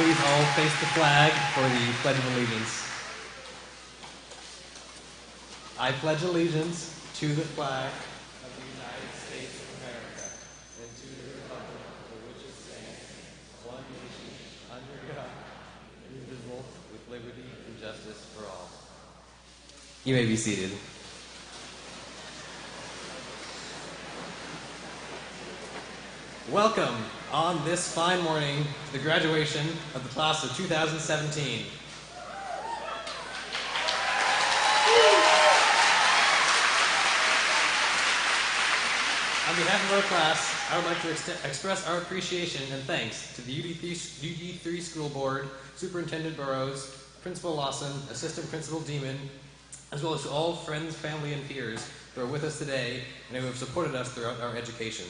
please all face the flag for the Pledge of Allegiance. I pledge allegiance to the flag of the United States of America and to the republic for which it stands, one nation, under God, indivisible, with liberty and justice for all. You may be seated. Welcome on this fine morning to the graduation of the class of 2017. On behalf of our class, I would like to express our appreciation and thanks to the UD3 School Board, Superintendent Burrows, Principal Lawson, Assistant Principal Demon, as well as to all friends, family, and peers who are with us today and who have supported us throughout our education.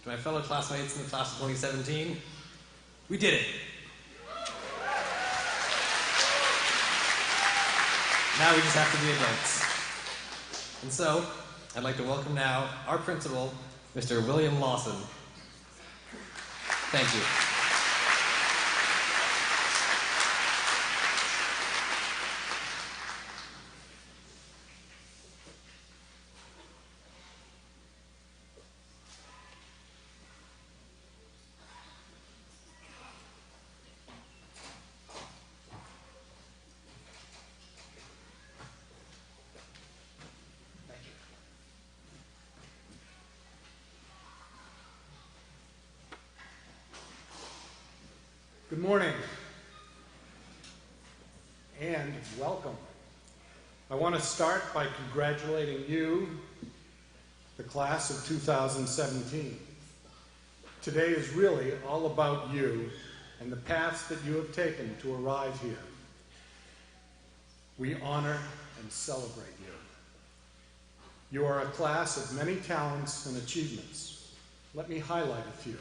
To my fellow classmates in the class of 2017, we did it! Now we just have to be adults. And so, I'd like to welcome now our principal, Mr. William Lawson. Thank you. Good morning and welcome. I want to start by congratulating you, the class of 2017. Today is really all about you and the paths that you have taken to arrive here. We honor and celebrate you. You are a class of many talents and achievements. Let me highlight a few.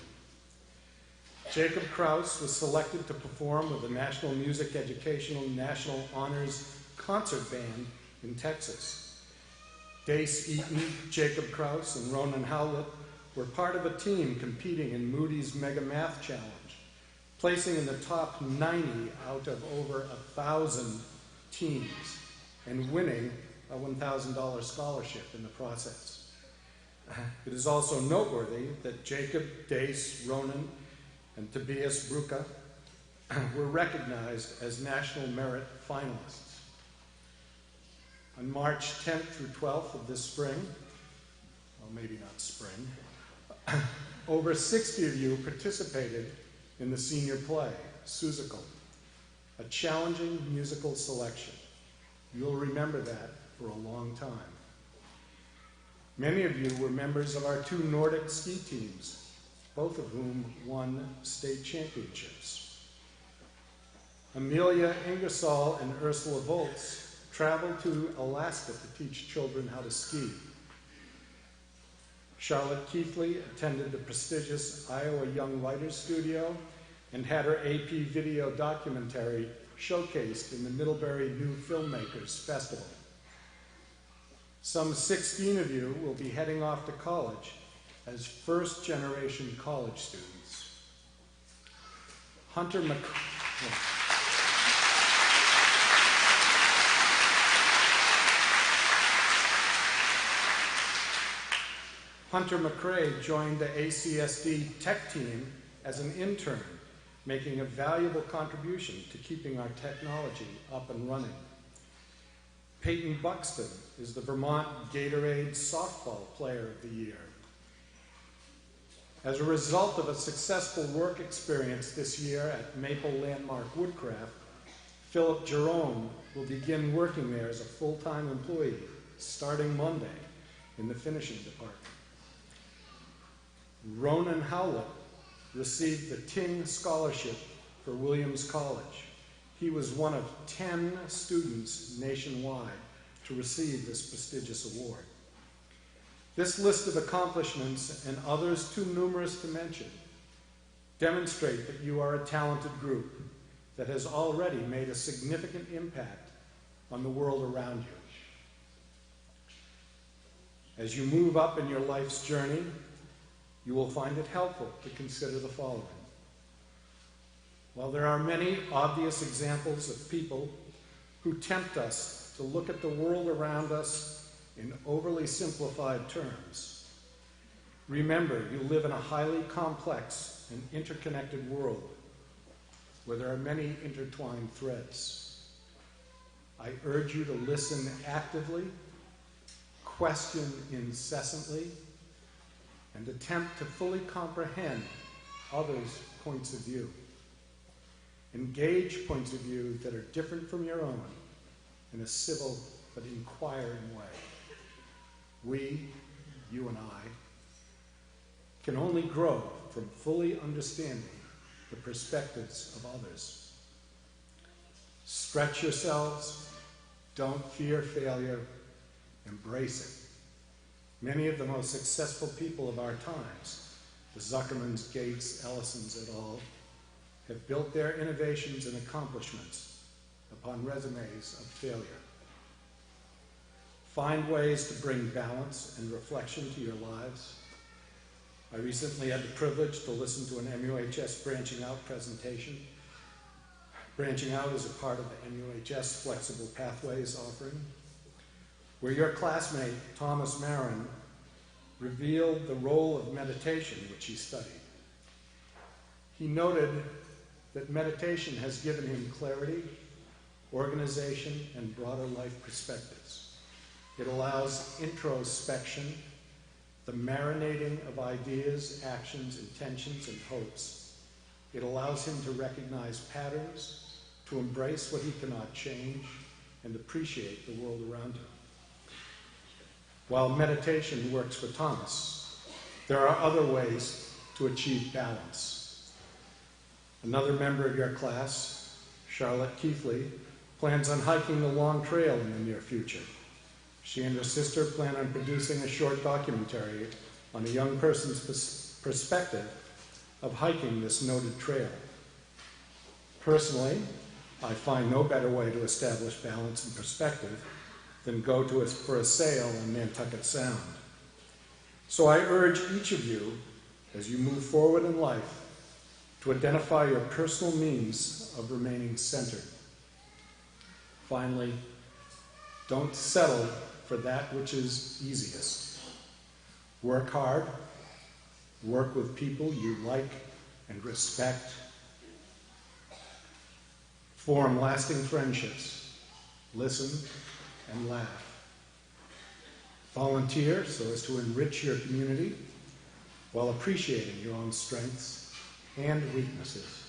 Jacob Krause was selected to perform with the National Music Educational National Honors Concert Band in Texas. Dace Eaton, Jacob Krause, and Ronan Howlett were part of a team competing in Moody's Mega Math Challenge, placing in the top 90 out of over 1,000 teams and winning a $1,000 scholarship in the process. It is also noteworthy that Jacob, Dace, Ronan, and Tobias Bruca were recognized as National Merit finalists. On March 10th through 12th of this spring, well, maybe not spring, over 60 of you participated in the senior play, Seussical, a challenging musical selection. You'll remember that for a long time. Many of you were members of our 2 Nordic ski teams, both of whom won state championships. Amelia Ingersoll and Ursula Volz traveled to Alaska to teach children how to ski. Charlotte Keithley attended the prestigious Iowa Young Writers Studio and had her AP video documentary showcased in the Middlebury New Filmmakers Festival. Some 16 of you will be heading off to college as first-generation college students. Hunter McCrae joined the ACSD tech team as an intern, making a valuable contribution to keeping our technology up and running. Peyton Buxton is the Vermont Gatorade Softball Player of the Year. As a result of a successful work experience this year at Maple Landmark Woodcraft, Philip Jerome will begin working there as a full-time employee starting Monday in the finishing department. Ronan Howlett received the Ting Scholarship for Williams College. He was one of 10 students nationwide to receive this prestigious award. This list of accomplishments, and others too numerous to mention, demonstrate that you are a talented group that has already made a significant impact on the world around you. As you move up in your life's journey, you will find it helpful to consider the following. While there are many obvious examples of people who tempt us to look at the world around us in overly simplified terms, remember you live in a highly complex and interconnected world where there are many intertwined threads. I urge you to listen actively, question incessantly, and attempt to fully comprehend others' points of view. Engage points of view that are different from your own in a civil but inquiring way. We, you and I, can only grow from fully understanding the perspectives of others. Stretch yourselves, don't fear failure, embrace it. Many of the most successful people of our times, the Zuckermans, Gates, Ellisons et al., have built their innovations and accomplishments upon resumes of failure. Find ways to bring balance and reflection to your lives. I recently had the privilege to listen to an MUHS Branching Out presentation. Branching Out is a part of the MUHS Flexible Pathways offering, where your classmate, Thomas Marin, revealed the role of meditation, which he studied. He noted that meditation has given him clarity, organization, and broader life perspectives. It allows introspection, the marinating of ideas, actions, intentions, and hopes. It allows him to recognize patterns, to embrace what he cannot change, and appreciate the world around him. While meditation works for Thomas, there are other ways to achieve balance. Another member of your class, Charlotte Keithley, plans on hiking the Long Trail in the near future. She and her sister plan on producing a short documentary on a young person's perspective of hiking this noted trail. Personally, I find no better way to establish balance and perspective than go for a sail on Nantucket Sound. So I urge each of you, as you move forward in life, to identify your personal means of remaining centered. Finally, don't settle for that which is easiest. Work hard, work with people you like and respect, form lasting friendships, listen and laugh. Volunteer so as to enrich your community while appreciating your own strengths and weaknesses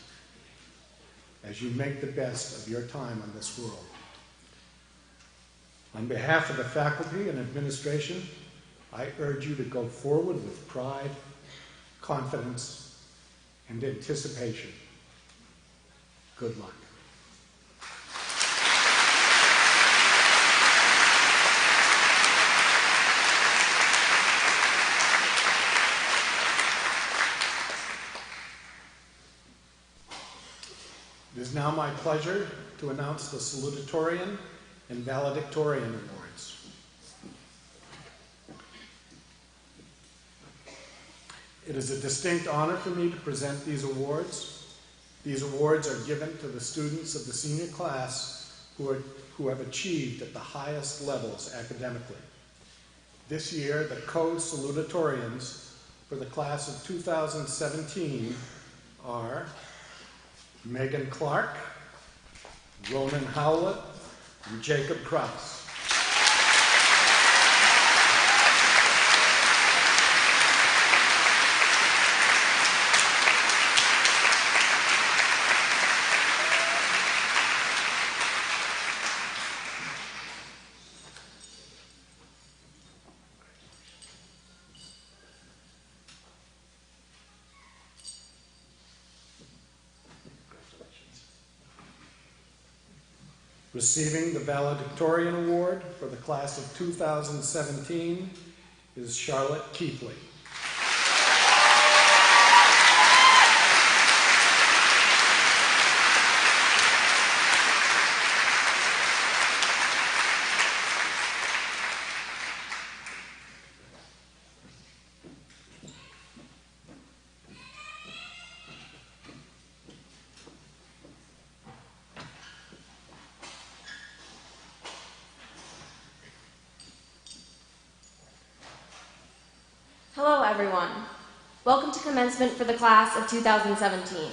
as you make the best of your time on this world. On behalf of the faculty and administration, I urge you to go forward with pride, confidence, and anticipation. Good luck. It is now my pleasure to announce the salutatorian and valedictorian awards. It is a distinct honor for me to present these awards. These awards are given to the students of the senior class who have achieved at the highest levels academically. This year, the co-salutatorians for the class of 2017 are Megan Clark, Ronan Howlett, and Jacob Krause. Receiving the valedictorian award for the class of 2017 is Charlotte Keithley. Hello, everyone. Welcome to commencement for the class of 2017.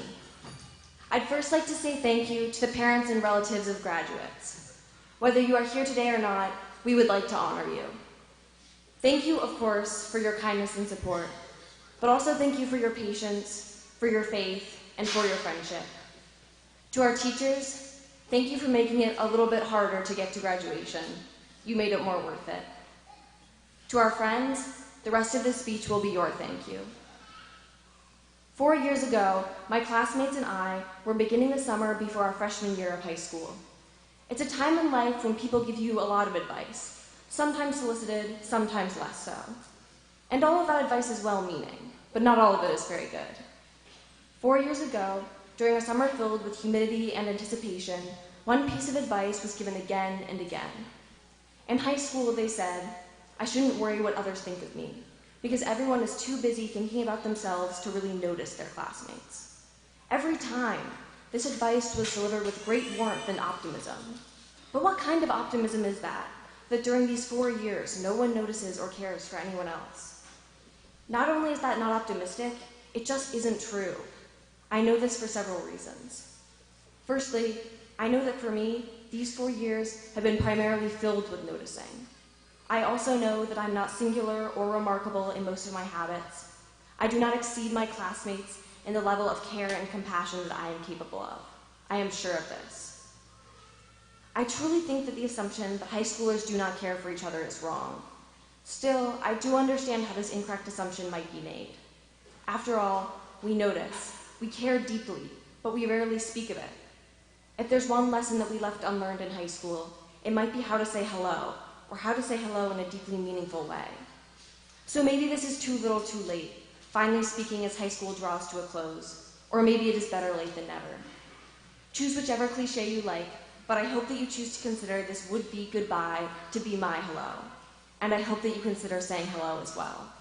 I'd first like to say thank you to the parents and relatives of graduates. Whether you are here today or not, we would like to honor you. Thank you, of course, for your kindness and support, but also thank you for your patience, for your faith, and for your friendship. To our teachers, thank you for making it a little bit harder to get to graduation. You made it more worth it. To our friends, the rest of this speech will be your thank you. 4 years ago, my classmates and I were beginning the summer before our freshman year of high school. It's a time in life when people give you a lot of advice, sometimes solicited, sometimes less so. And all of that advice is well-meaning, but not all of it is very good. 4 years ago, during a summer filled with humidity and anticipation, one piece of advice was given again and again. In high school, they said, I shouldn't worry what others think of me, because everyone is too busy thinking about themselves to really notice their classmates. Every time, this advice was delivered with great warmth and optimism. But what kind of optimism is that during these 4 years, no one notices or cares for anyone else? Not only is that not optimistic, it just isn't true. I know this for several reasons. Firstly, I know that for me, these 4 years have been primarily filled with noticing. I also know that I'm not singular or remarkable in most of my habits. I do not exceed my classmates in the level of care and compassion that I am capable of. I am sure of this. I truly think that the assumption that high schoolers do not care for each other is wrong. Still, I do understand how this incorrect assumption might be made. After all, we notice, we care deeply, but we rarely speak of it. If there's one lesson that we left unlearned in high school, it might be how to say hello, or how to say hello in a deeply meaningful way. So maybe this is too little too late, finally speaking as high school draws to a close, or maybe it is better late than never. Choose whichever cliche you like, but I hope that you choose to consider this would-be goodbye to be my hello, and I hope that you consider saying hello as well.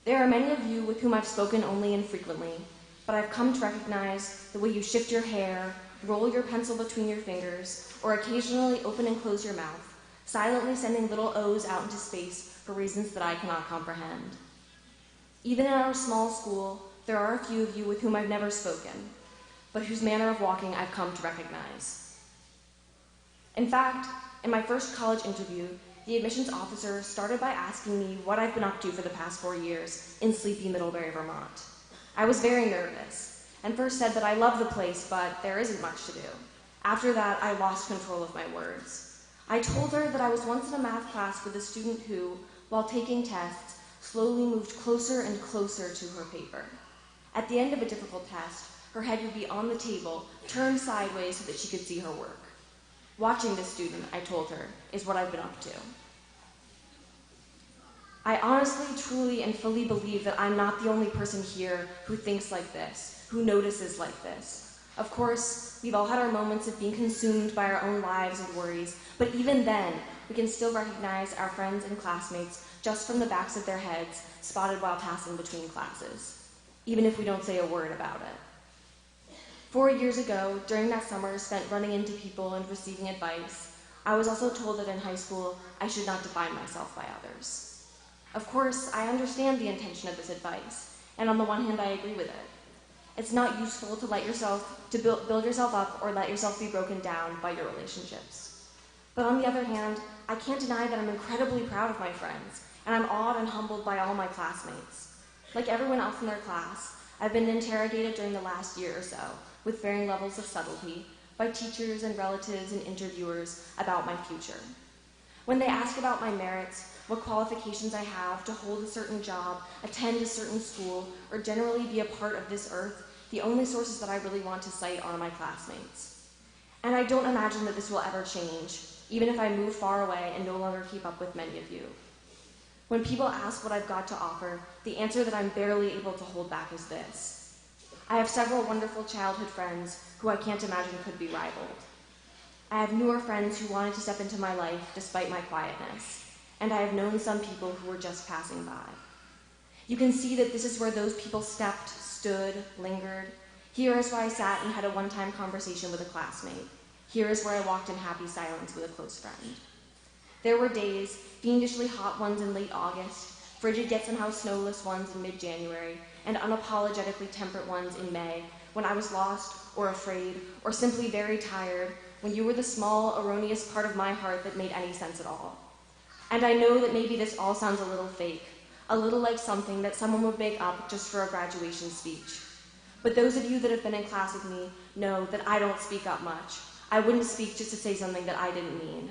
There are many of you with whom I've spoken only infrequently, but I've come to recognize the way you shift your hair, roll your pencil between your fingers, or occasionally open and close your mouth, silently sending little O's out into space for reasons that I cannot comprehend. Even in our small school, there are a few of you with whom I've never spoken, but whose manner of walking I've come to recognize. In fact, in my first college interview, the admissions officer started by asking me what I've been up to for the past 4 years in sleepy Middlebury, Vermont. I was very nervous, and first said that I love the place, but there isn't much to do. After that, I lost control of my words. I told her that I was once in a math class with a student who, while taking tests, slowly moved closer and closer to her paper. At the end of a difficult test, her head would be on the table, turned sideways so that she could see her work. Watching this student, I told her, is what I've been up to. I honestly, truly, and fully believe that I'm not the only person here who thinks like this, who notices like this. Of course, we've all had our moments of being consumed by our own lives and worries, but even then, we can still recognize our friends and classmates just from the backs of their heads, spotted while passing between classes, even if we don't say a word about it. 4 years ago, during that summer spent running into people and receiving advice, I was also told that in high school, I should not define myself by others. Of course, I understand the intention of this advice, and on the one hand, I agree with it. It's not useful to build yourself up or let yourself be broken down by your relationships. But on the other hand, I can't deny that I'm incredibly proud of my friends, and I'm awed and humbled by all my classmates. Like everyone else in their class, I've been interrogated during the last year or so, with varying levels of subtlety, by teachers and relatives and interviewers about my future. When they ask about my merits, what qualifications I have to hold a certain job, attend a certain school, or generally be a part of this earth, the only sources that I really want to cite are my classmates. And I don't imagine that this will ever change, even if I move far away and no longer keep up with many of you. When people ask what I've got to offer, the answer that I'm barely able to hold back is this. I have several wonderful childhood friends who I can't imagine could be rivaled. I have newer friends who wanted to step into my life despite my quietness, and I have known some people who were just passing by. You can see that this is where those people stepped, stood, lingered. Here is where I sat and had a one-time conversation with a classmate. Here is where I walked in happy silence with a close friend. There were days, fiendishly hot ones in late August, frigid yet somehow snowless ones in mid-January, and unapologetically temperate ones in May, when I was lost or afraid or simply very tired, when you were the small, erroneous part of my heart that made any sense at all. And I know that maybe this all sounds a little fake, a little like something that someone would make up just for a graduation speech. But those of you that have been in class with me know that I don't speak up much. I wouldn't speak just to say something that I didn't mean.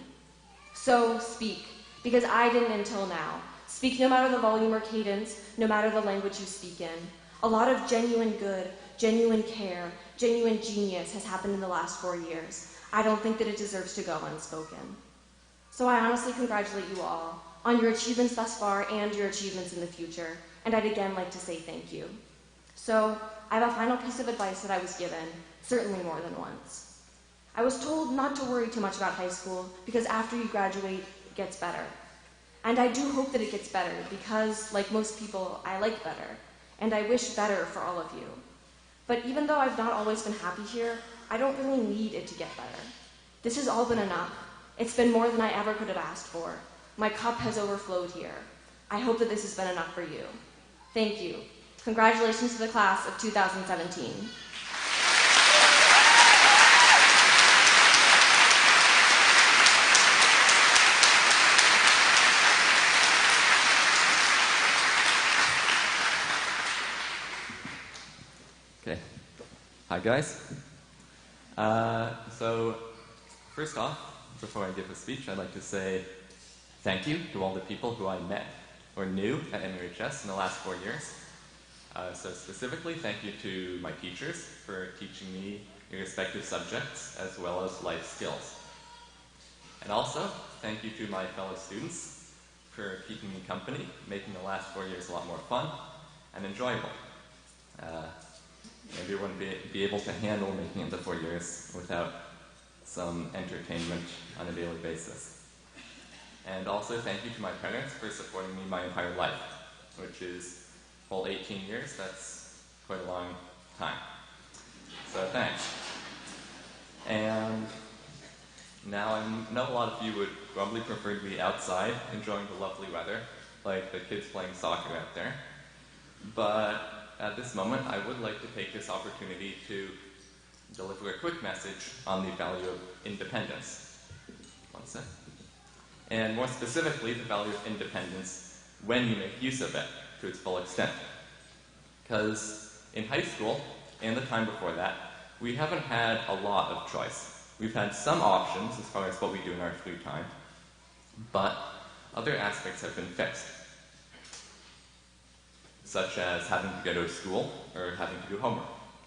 So speak, because I didn't until now. Speak no matter the volume or cadence, no matter the language you speak in. A lot of genuine good, genuine care, genuine genius has happened in the last 4 years. I don't think that it deserves to go unspoken. So I honestly congratulate you all on your achievements thus far and your achievements in the future, and I'd again like to say thank you. So I have a final piece of advice that I was given, certainly more than once. I was told not to worry too much about high school because after you graduate, it gets better. And I do hope that it gets better because, like most people, I like better, and I wish better for all of you. But even though I've not always been happy here, I don't really need it to get better. This has all been enough. It's been more than I ever could have asked for. My cup has overflowed here. I hope that this has been enough for you. Thank you. Congratulations to the class of 2017. Okay. Hi, guys. So, first off, before I give the speech, I'd like to say thank you to all the people who I met or knew at MUHS in the last 4 years. So specifically, thank you to my teachers for teaching me your respective subjects as well as life skills. And also, thank you to my fellow students for keeping me company, making the last 4 years a lot more fun and enjoyable. Maybe I wouldn't be able to handle making it the 4 years without some entertainment on a daily basis. And also thank you to my parents for supporting me my entire life, which is a whole 18 years. That's quite a long time. So thanks. And now I know a lot of you would probably prefer to be outside enjoying the lovely weather, like the kids playing soccer out there. But at this moment, I would like to take this opportunity to deliver a quick message on the value of independence. One sec. And more specifically, the value of independence when you make use of it to its full extent. Because in high school, and the time before that, we haven't had a lot of choice. We've had some options as far as what we do in our free time, but other aspects have been fixed, such as having to go to school or having to do homework.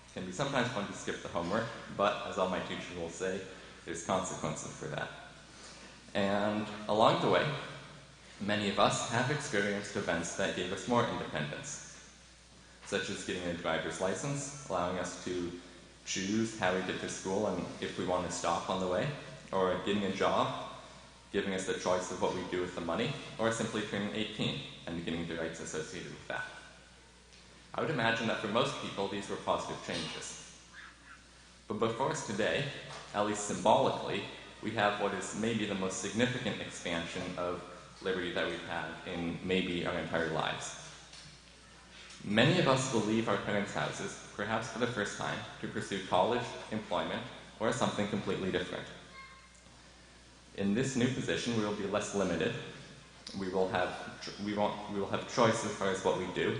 It can be sometimes fun to skip the homework, but as all my teachers will say, there's consequences for that. And along the way, many of us have experienced events that gave us more independence, such as getting a driver's license, allowing us to choose how we get to school and if we want to stop on the way, or getting a job, giving us the choice of what we do with the money, or simply turning 18 and getting the rights associated with that. I would imagine that for most people, these were positive changes. But before us today, at least symbolically, we have what is maybe the most significant expansion of liberty that we've had in maybe our entire lives. Many of us will leave our parents' houses, perhaps for the first time, to pursue college, employment, or something completely different. In this new position, we will be less limited. We will have choice as far as what we do,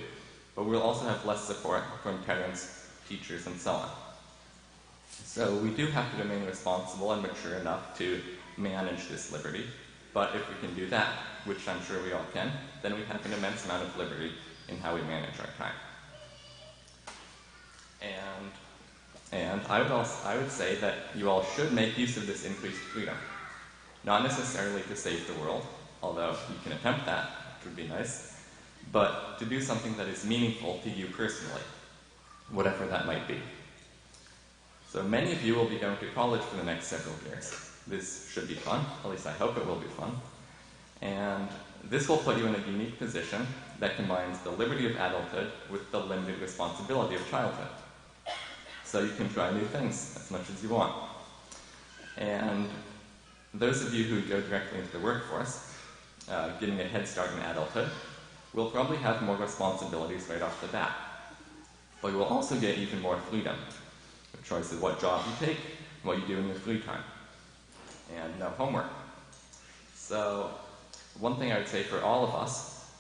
but we'll also have less support from parents, teachers, and so on. So we do have to remain responsible and mature enough to manage this liberty, but if we can do that, which I'm sure we all can, then we have an immense amount of liberty in how we manage our time. And I would say that you all should make use of this increased freedom. Not necessarily to save the world, although you can attempt that, which would be nice, but to do something that is meaningful to you personally, whatever that might be. So many of you will be going to college for the next several years. This should be fun, at least I hope it will be fun. And this will put you in a unique position that combines the liberty of adulthood with the limited responsibility of childhood. So you can try new things as much as you want. And those of you who go directly into the workforce, getting a head start in adulthood, we'll probably have more responsibilities right off the bat. But we'll also get even more freedom. The choice of what job you take, what you do in your free time. And no homework. So, one thing I would say for all of us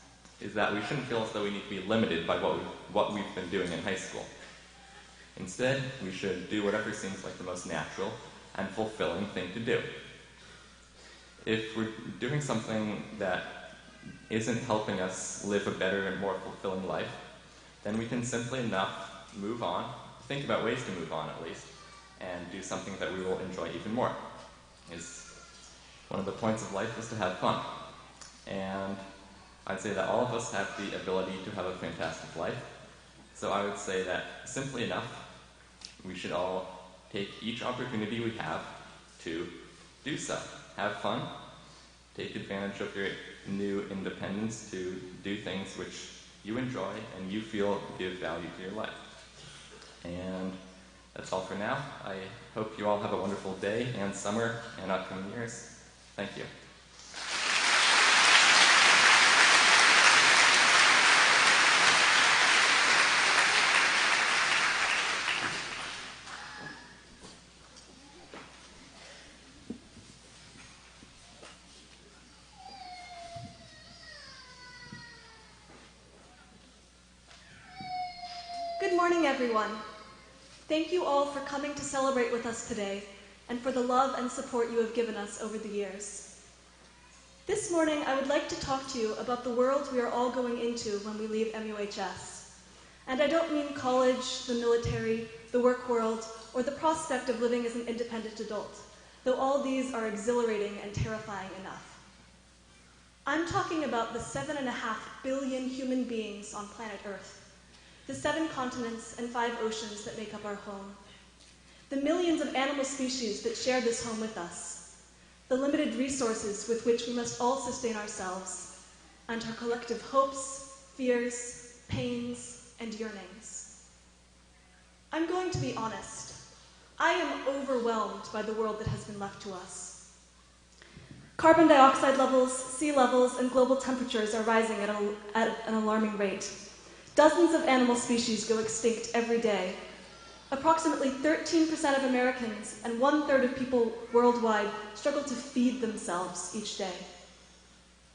is that we shouldn't feel as though we need to be limited by what we've been doing in high school. Instead, we should do whatever seems like the most natural and fulfilling thing to do. If we're doing something that isn't helping us live a better and more fulfilling life, then we can simply enough move on, think about ways to move on at least, and do something that we will enjoy even more. One of the points of life is to have fun. And I'd say that all of us have the ability to have a fantastic life. So I would say that simply enough, we should all take each opportunity we have to do so. Have fun, take advantage of your new independence to do things which you enjoy and you feel give value to your life. And that's all for now. I hope you all have a wonderful day and summer and upcoming years. Thank you. Good morning, everyone. Thank you all for coming to celebrate with us today and for the love and support you have given us over the years. This morning, I would like to talk to you about the world we are all going into when we leave MUHS. And I don't mean college, the military, the work world, or the prospect of living as an independent adult, though all these are exhilarating and terrifying enough. I'm talking about the 7.5 billion human beings on planet Earth, the 7 continents and 5 oceans that make up our home, the millions of animal species that share this home with us, the limited resources with which we must all sustain ourselves, and our collective hopes, fears, pains, and yearnings. I'm going to be honest. I am overwhelmed by the world that has been left to us. Carbon dioxide levels, sea levels, and global temperatures are rising at an alarming rate. Dozens of animal species go extinct every day. Approximately 13% of Americans and 1/3 of people worldwide struggle to feed themselves each day.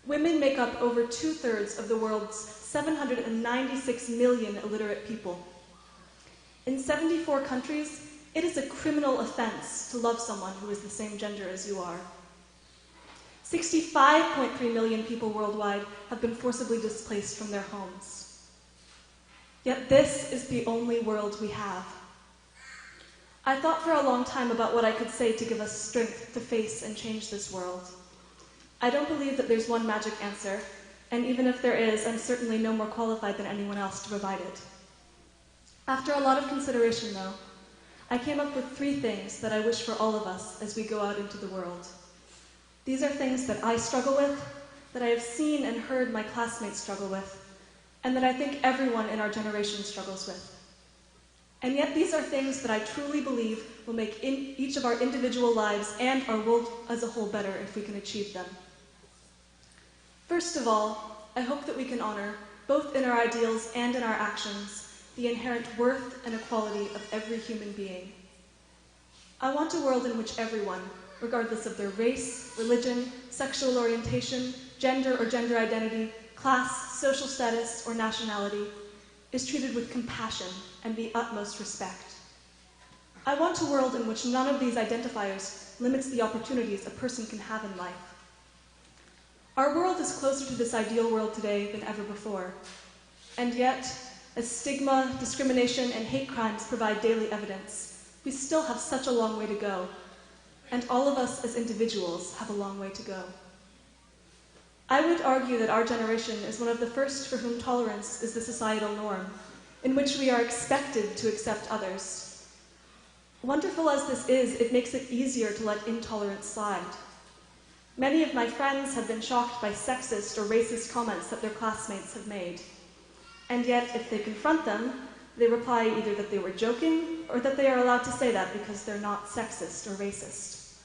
Women make up over 2/3 of the world's 796 million illiterate people. In 74 countries, it is a criminal offense to love someone who is the same gender as you are. 65.3 million people worldwide have been forcibly displaced from their homes. Yet this is the only world we have. I thought for a long time about what I could say to give us strength to face and change this world. I don't believe that there's one magic answer, and even if there is, I'm certainly no more qualified than anyone else to provide it. After a lot of consideration, though, I came up with 3 things that I wish for all of us as we go out into the world. These are things that I struggle with, that I have seen and heard my classmates struggle with, and that I think everyone in our generation struggles with. And yet these are things that I truly believe will make each of our individual lives and our world as a whole better if we can achieve them. First of all, I hope that we can honor, both in our ideals and in our actions, the inherent worth and equality of every human being. I want a world in which everyone, regardless of their race, religion, sexual orientation, gender or gender identity, class, social status, or nationality, is treated with compassion and the utmost respect. I want a world in which none of these identifiers limits the opportunities a person can have in life. Our world is closer to this ideal world today than ever before, and yet, as stigma, discrimination, and hate crimes provide daily evidence, we still have such a long way to go, and all of us as individuals have a long way to go. I would argue that our generation is one of the first for whom tolerance is the societal norm, in which we are expected to accept others. Wonderful as this is, it makes it easier to let intolerance slide. Many of my friends have been shocked by sexist or racist comments that their classmates have made. And yet, if they confront them, they reply either that they were joking or that they are allowed to say that because they're not sexist or racist.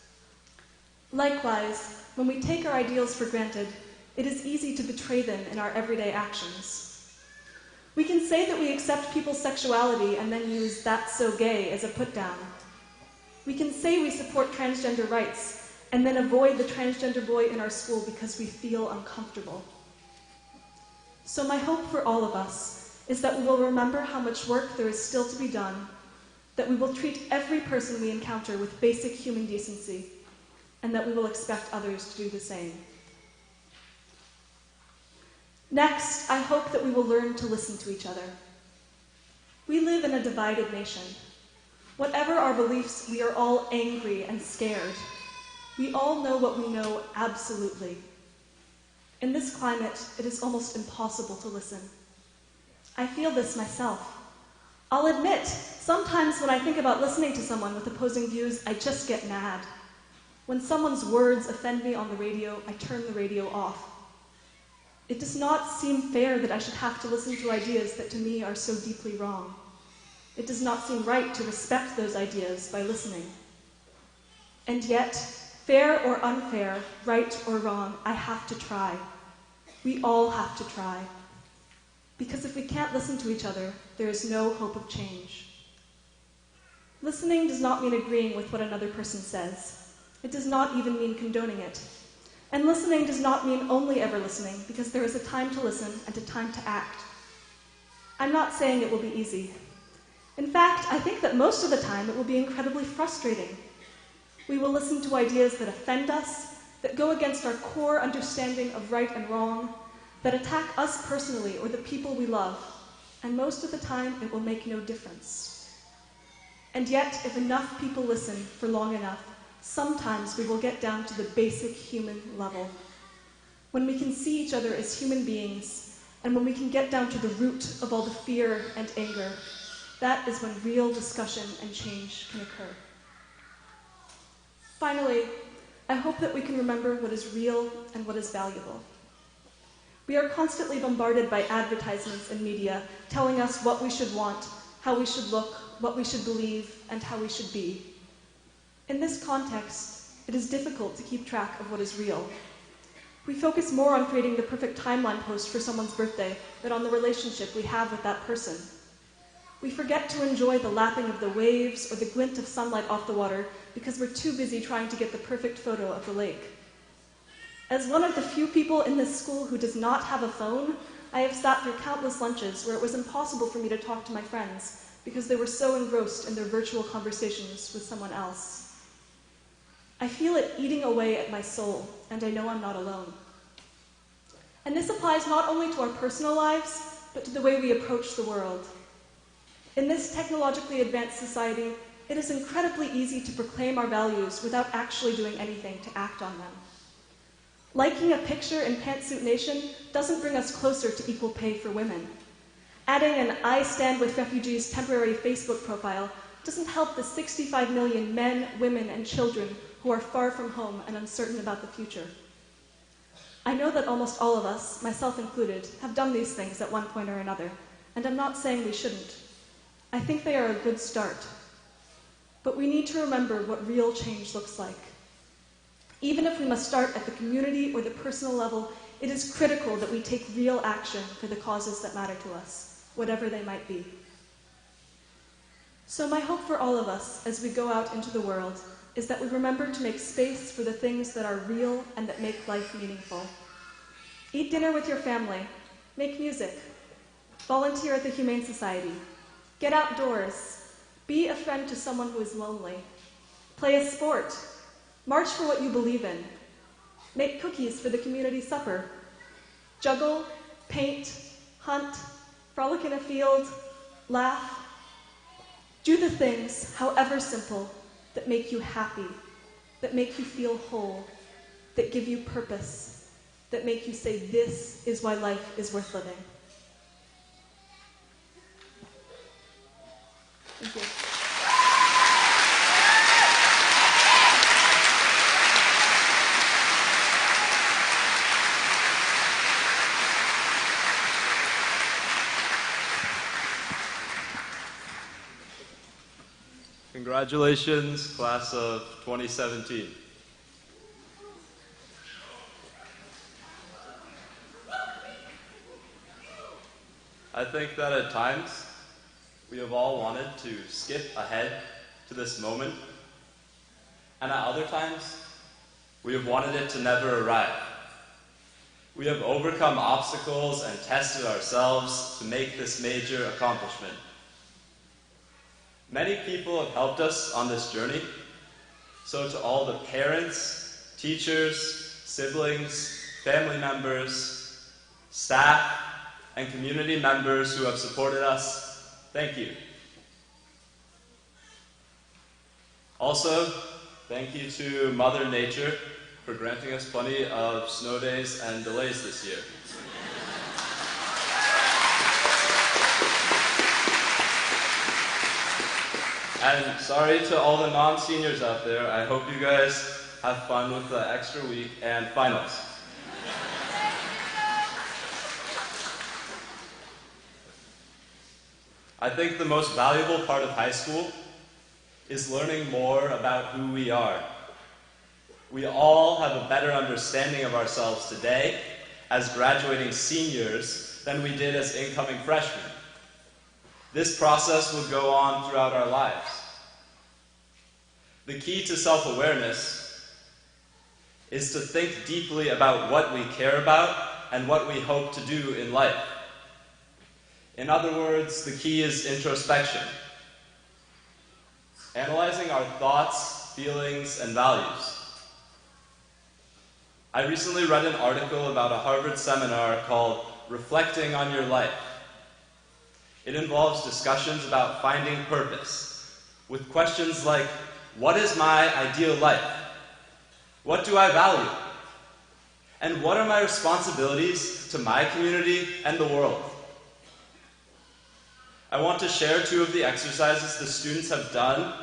Likewise, when we take our ideals for granted, it is easy to betray them in our everyday actions. We can say that we accept people's sexuality and then use "that's so gay" as a put-down. We can say we support transgender rights and then avoid the transgender boy in our school because we feel uncomfortable. So my hope for all of us is that we will remember how much work there is still to be done, that we will treat every person we encounter with basic human decency, and that we will expect others to do the same. Next, I hope that we will learn to listen to each other. We live in a divided nation. Whatever our beliefs, we are all angry and scared. We all know what we know absolutely. In this climate, it is almost impossible to listen. I feel this myself. I'll admit, sometimes when I think about listening to someone with opposing views, I just get mad. When someone's words offend me on the radio, I turn the radio off. It does not seem fair that I should have to listen to ideas that to me are so deeply wrong. It does not seem right to respect those ideas by listening. And yet, fair or unfair, right or wrong, I have to try. We all have to try. Because if we can't listen to each other, there is no hope of change. Listening does not mean agreeing with what another person says. It does not even mean condoning it. And listening does not mean only ever listening, because there is a time to listen and a time to act. I'm not saying it will be easy. In fact, I think that most of the time it will be incredibly frustrating. We will listen to ideas that offend us, that go against our core understanding of right and wrong, that attack us personally or the people we love, and most of the time it will make no difference. And yet, if enough people listen for long enough, sometimes we will get down to the basic human level. When we can see each other as human beings, and when we can get down to the root of all the fear and anger, that is when real discussion and change can occur. Finally, I hope that we can remember what is real and what is valuable. We are constantly bombarded by advertisements and media telling us what we should want, how we should look, what we should believe, and how we should be. In this context, it is difficult to keep track of what is real. We focus more on creating the perfect timeline post for someone's birthday than on the relationship we have with that person. We forget to enjoy the lapping of the waves or the glint of sunlight off the water because we're too busy trying to get the perfect photo of the lake. As one of the few people in this school who does not have a phone, I have sat through countless lunches where it was impossible for me to talk to my friends because they were so engrossed in their virtual conversations with someone else. I feel it eating away at my soul, and I know I'm not alone. And this applies not only to our personal lives, but to the way we approach the world. In this technologically advanced society, it is incredibly easy to proclaim our values without actually doing anything to act on them. Liking a picture in Pantsuit Nation doesn't bring us closer to equal pay for women. Adding an I Stand With Refugees temporary Facebook profile doesn't help the 65 million men, women, and children who are far from home and uncertain about the future. I know that almost all of us, myself included, have done these things at one point or another, and I'm not saying we shouldn't. I think they are a good start. But we need to remember what real change looks like. Even if we must start at the community or the personal level, it is critical that we take real action for the causes that matter to us, whatever they might be. So my hope for all of us as we go out into the world is that we remember to make space for the things that are real and that make life meaningful. Eat dinner with your family, make music, volunteer at the Humane Society, get outdoors, be a friend to someone who is lonely, play a sport, march for what you believe in, make cookies for the community supper, juggle, paint, hunt, frolic in a field, laugh. Do the things, however simple, that make you happy, that make you feel whole, that give you purpose, that make you say, this is why life is worth living. Thank you. Congratulations, class of 2017. I think that at times we have all wanted to skip ahead to this moment, and at other times we have wanted it to never arrive. We have overcome obstacles and tested ourselves to make this major accomplishment. Many people have helped us on this journey, so to all the parents, teachers, siblings, family members, staff, and community members who have supported us, thank you. Also, thank you to Mother Nature for granting us plenty of snow days and delays this year. And sorry to all the non-seniors out there, I hope you guys have fun with the extra week and finals. I think the most valuable part of high school is learning more about who we are. We all have a better understanding of ourselves today as graduating seniors than we did as incoming freshmen. This process will go on throughout our lives. The key to self-awareness is to think deeply about what we care about and what we hope to do in life. In other words, the key is introspection. Analyzing our thoughts, feelings, and values. I recently read an article about a Harvard seminar called Reflecting on Your Life. It involves discussions about finding purpose, with questions like, what is my ideal life? What do I value? And what are my responsibilities to my community and the world? I want to share 2 of the exercises the students have done,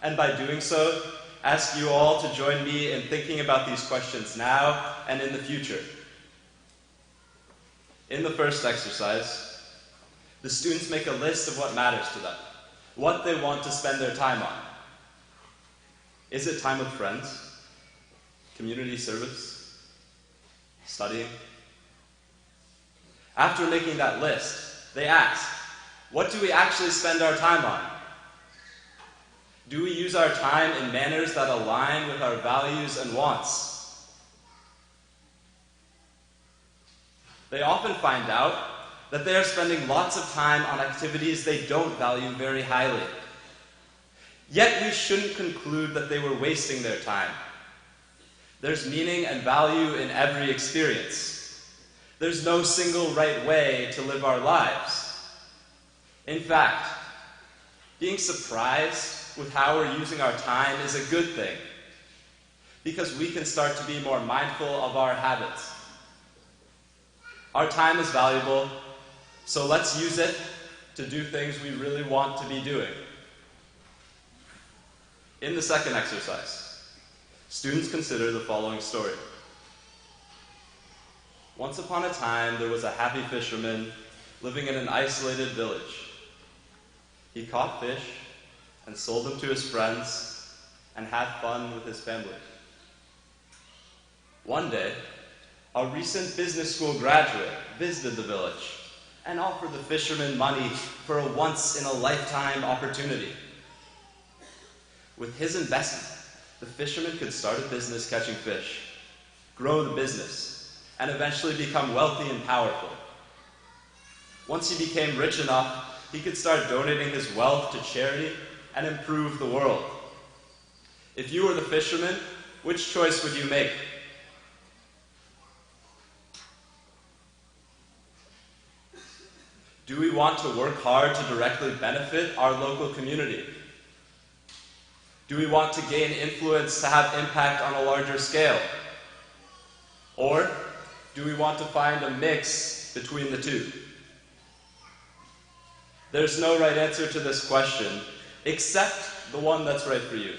and by doing so, ask you all to join me in thinking about these questions now and in the future. In the first exercise, the students make a list of what matters to them, what they want to spend their time on. Is it time with friends? Community service? Studying? After making that list, they ask, what do we actually spend our time on? Do we use our time in manners that align with our values and wants? They often find out that they are spending lots of time on activities they don't value very highly. Yet we shouldn't conclude that they were wasting their time. There's meaning and value in every experience. There's no single right way to live our lives. In fact, being surprised with how we're using our time is a good thing, because we can start to be more mindful of our habits. Our time is valuable, so let's use it to do things we really want to be doing. In the second exercise, students consider the following story. Once upon a time, there was a happy fisherman living in an isolated village. He caught fish and sold them to his friends and had fun with his family. One day, a recent business school graduate visited the village and offered the fisherman money for a once-in-a-lifetime opportunity. With his investment, the fisherman could start a business catching fish, grow the business, and eventually become wealthy and powerful. Once he became rich enough, he could start donating his wealth to charity and improve the world. If you were the fisherman, which choice would you make? Do we want to work hard to directly benefit our local community? Do we want to gain influence to have impact on a larger scale? Or do we want to find a mix between the two? There's no right answer to this question, except the one that's right for you.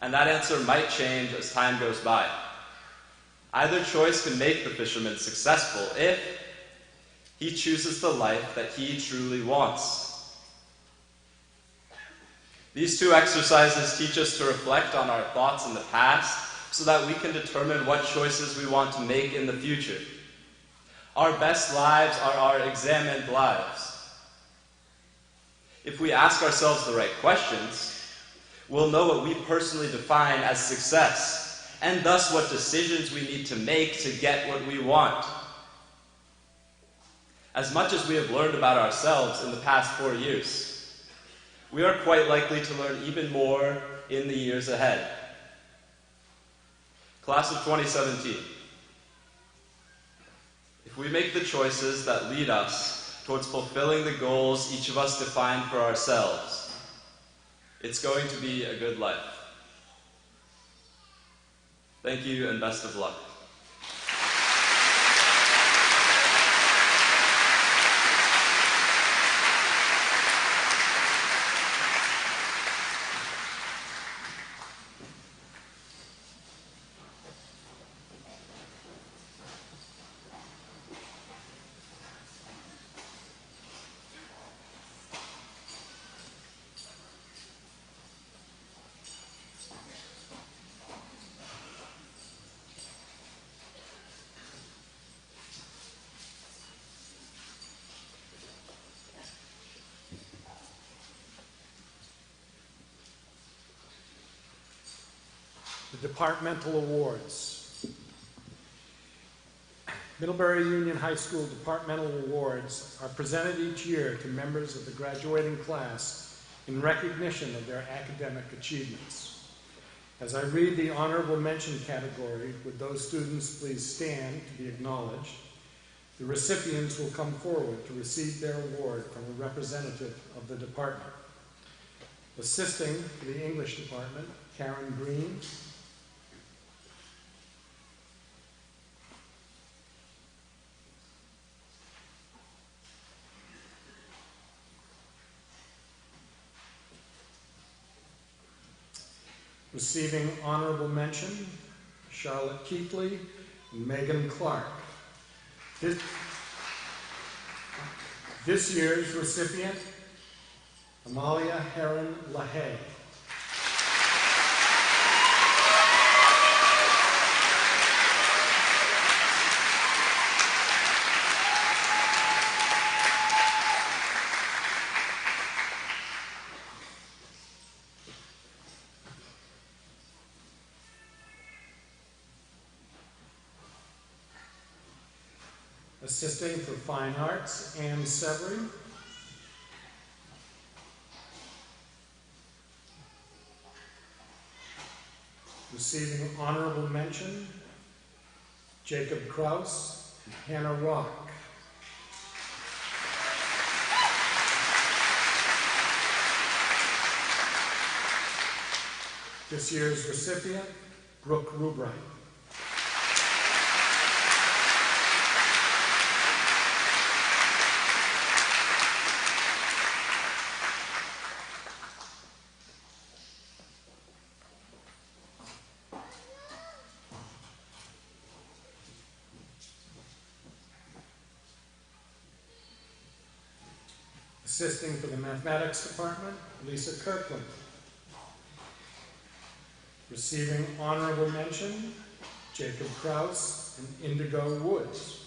And that answer might change as time goes by. Either choice can make the fisherman successful if he chooses the life that he truly wants. These 2 exercises teach us to reflect on our thoughts in the past so that we can determine what choices we want to make in the future. Our best lives are our examined lives. If we ask ourselves the right questions, we'll know what we personally define as success, and thus what decisions we need to make to get what we want. As much as we have learned about ourselves in the past 4 years, we are quite likely to learn even more in the years ahead. Class of 2017. If we make the choices that lead us towards fulfilling the goals each of us define for ourselves, it's going to be a good life. Thank you and best of luck. The departmental awards. Middlebury Union High School departmental awards are presented each year to members of the graduating class in recognition of their academic achievements. As I read the honorable mention category, would those students please stand to be acknowledged? The recipients will come forward to receive their award from a representative of the department. Assisting for the English department, Karen Green. Receiving honorable mention, Charlotte Keithley and Megan Clark. This year's recipient, Amalia Heron LaHaye. Assisting for Fine Arts, Anne Severy. Receiving honorable mention, Jacob Kraus and Hannah Rock. This year's recipient, Brooke Rubright. Assisting for the Mathematics Department, Lisa Kirkland. Receiving honorable mention, Jacob Kraus and Indigo Woods.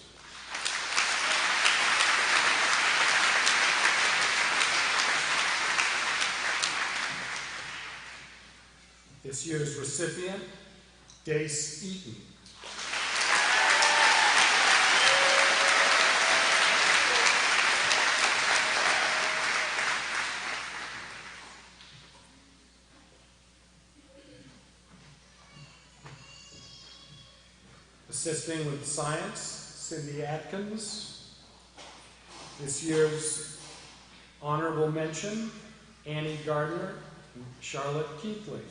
This year's recipient, Dace Eaton. Assisting with science, Cindy Atkins. This year's honorable mention, Annie Gardner and Charlotte Keithley.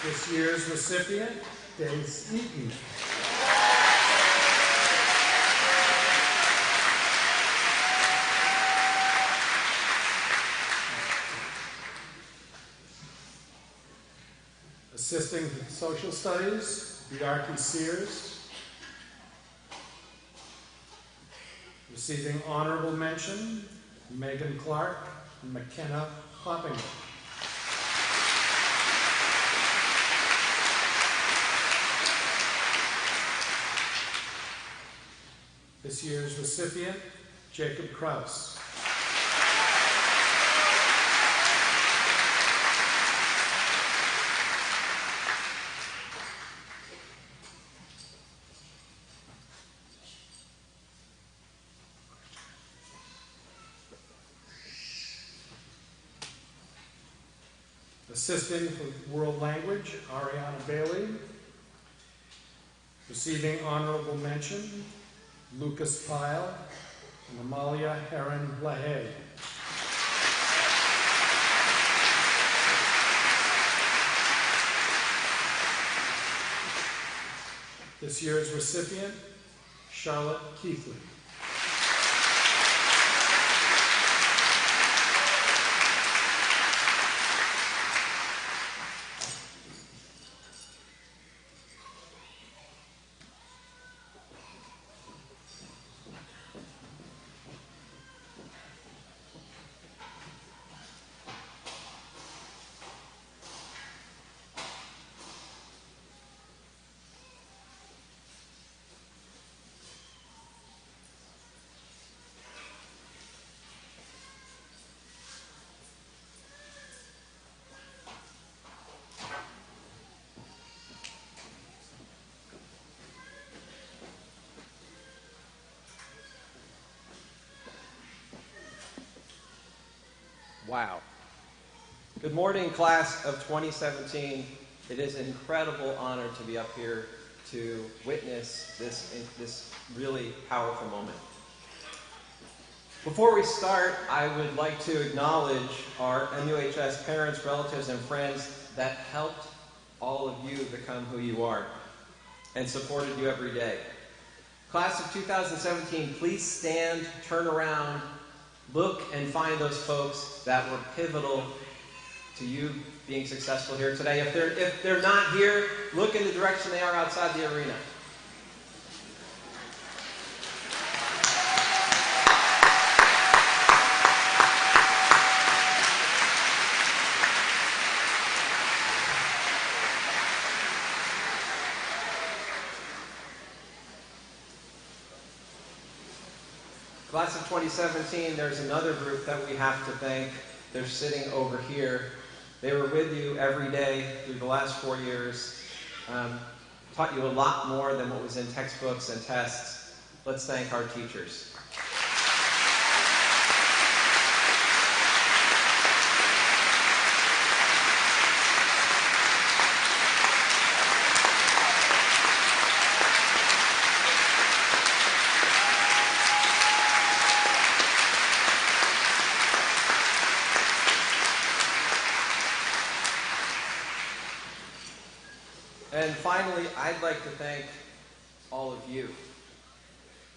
This year's recipient, Dace Eaton. Assisting with Social Studies, Biarki Sears. Receiving honorable mention, Megan Clark and McKenna Hoppinger. This year's recipient, Jacob Kraus. Assisting with World Language, Ariana Bailey. Receiving honorable mention, Lucas Pyle and Amalia Heron Lahaye. This year's recipient, Charlotte Keithley. Wow. Good morning, class of 2017. It is an incredible honor to be up here to witness this really powerful moment. Before we start, I would like to acknowledge our MUHS parents, relatives, and friends that helped all of you become who you are and supported you every day. Class of 2017, please stand, turn around, look and find those folks that were pivotal to you being successful here today. If they're not here, look in the direction they are outside the arena. Class of 2017, there's another group that we have to thank. They're sitting over here. They were with you every day through the last 4 years. Taught you a lot more than what was in textbooks and tests. Let's thank our teachers. And finally, I'd like to thank all of you.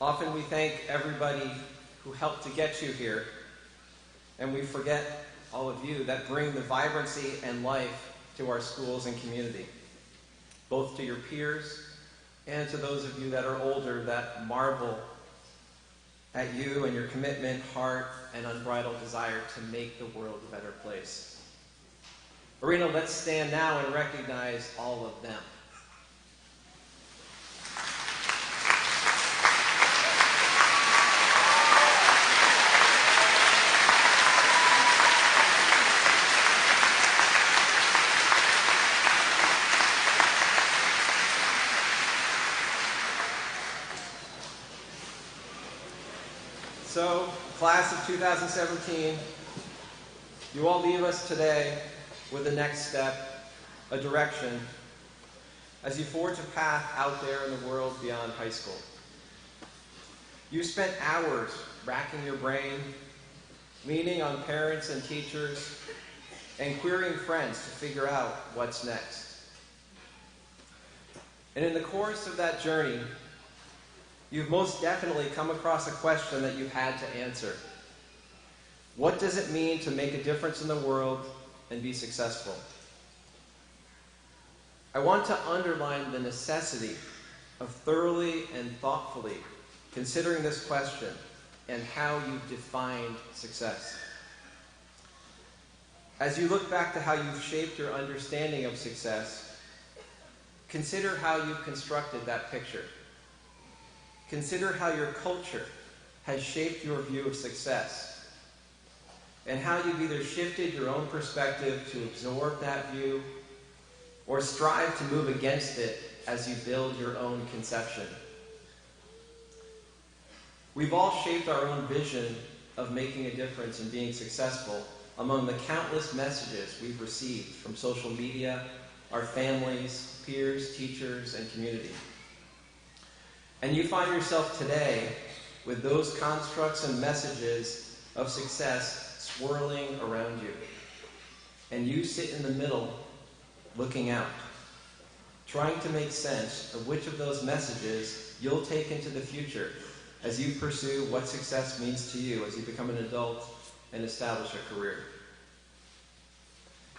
Often we thank everybody who helped to get you here, and we forget all of you that bring the vibrancy and life to our schools and community, both to your peers and to those of you that are older that marvel at you and your commitment, heart, and unbridled desire to make the world a better place. Arena, let's stand now and recognize all of them. So, class of 2017, you all leave us today with the next step, a direction, as you forge a path out there in the world beyond high school. You spent hours racking your brain, leaning on parents and teachers, and querying friends to figure out what's next. And in the course of that journey, you've most definitely come across a question that you had to answer. What does it mean to make a difference in the world and be successful? I want to underline the necessity of thoroughly and thoughtfully considering this question and how you defined success. As you look back to how you've shaped your understanding of success, consider how you've constructed that picture. consider how your culture has shaped your view of success, and how you've either shifted your own perspective to absorb that view or strive to move against it as you build your own conception. We've all shaped our own vision of making a difference and being successful among the countless messages we've received from social media, our families, peers, teachers, and community. And you find yourself today with those constructs and messages of success swirling around you. And you sit in the middle, looking out, trying to make sense of which of those messages you'll take into the future as you pursue what success means to you as you become an adult and establish a career.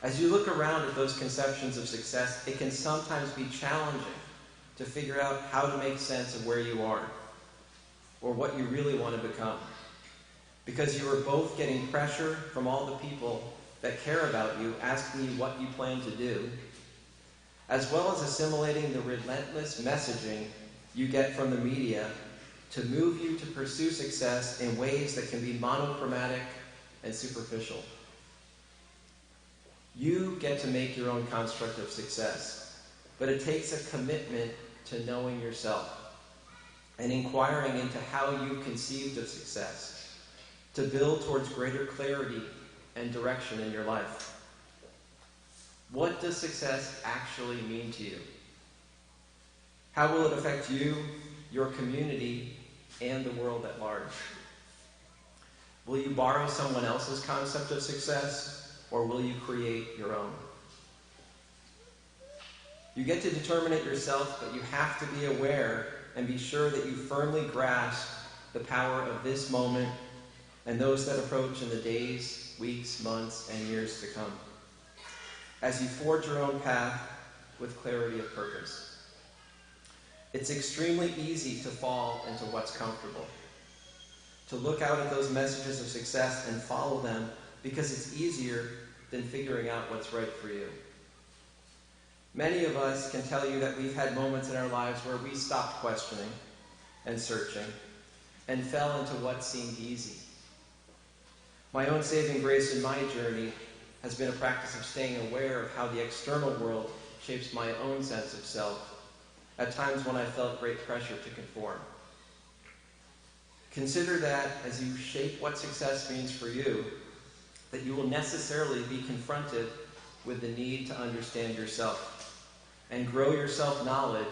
As you look around at those conceptions of success, it can sometimes be challenging to figure out how to make sense of where you are or what you really want to become, because you are both getting pressure from all the people that care about you, asking you what you plan to do, as well as assimilating the relentless messaging you get from the media to move you to pursue success in ways that can be monochromatic and superficial. You get to make your own construct of success, but it takes a commitment to knowing yourself and inquiring into how you conceived of success to build towards greater clarity and direction in your life. What does success actually mean to you? How will it affect you, your community, and the world at large? Will you borrow someone else's concept of success, or will you create your own? You get to determine it yourself, but you have to be aware and be sure that you firmly grasp the power of this moment and those that approach in the days, weeks, months, and years to come, as you forge your own path with clarity of purpose. It's extremely easy to fall into what's comfortable, to look out at those messages of success and follow them because it's easier than figuring out what's right for you. Many of us can tell you that we've had moments in our lives where we stopped questioning and searching and fell into what seemed easy. My own saving grace in my journey has been a practice of staying aware of how the external world shapes my own sense of self, at times when I felt great pressure to conform. Consider that as you shape what success means for you, that you will necessarily be confronted with the need to understand yourself and grow your self-knowledge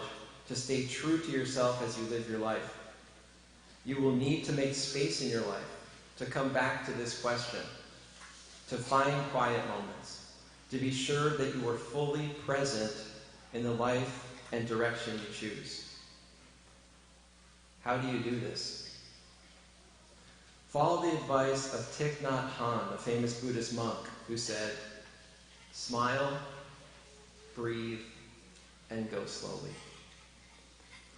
to stay true to yourself as you live your life. You will need to make space in your life to come back to this question, to find quiet moments, to be sure that you are fully present in the life and direction you choose. How do you do this? Follow the advice of Thich Nhat Hanh, a famous Buddhist monk, who said, smile, breathe, and go slowly.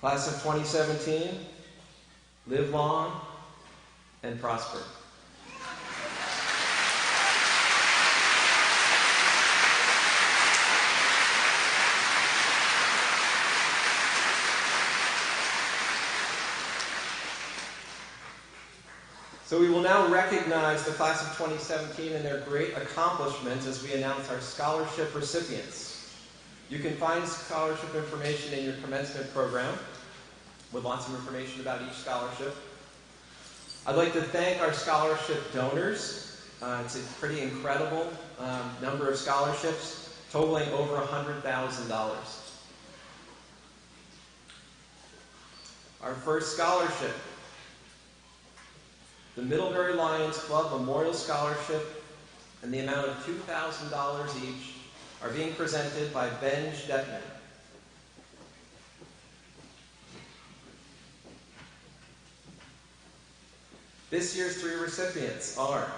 Class of 2017, live long and prosper. So we will now recognize the class of 2017 and their great accomplishments as we announce our scholarship recipients. You can find scholarship information in your commencement program with lots of information about each scholarship. I'd like to thank our scholarship donors. It's a pretty incredible number of scholarships, totaling over $100,000. Our first scholarship, the Middlebury Lions Club Memorial Scholarship, and the amount of $2,000 each are being presented by Ben Stetman. This year's three recipients are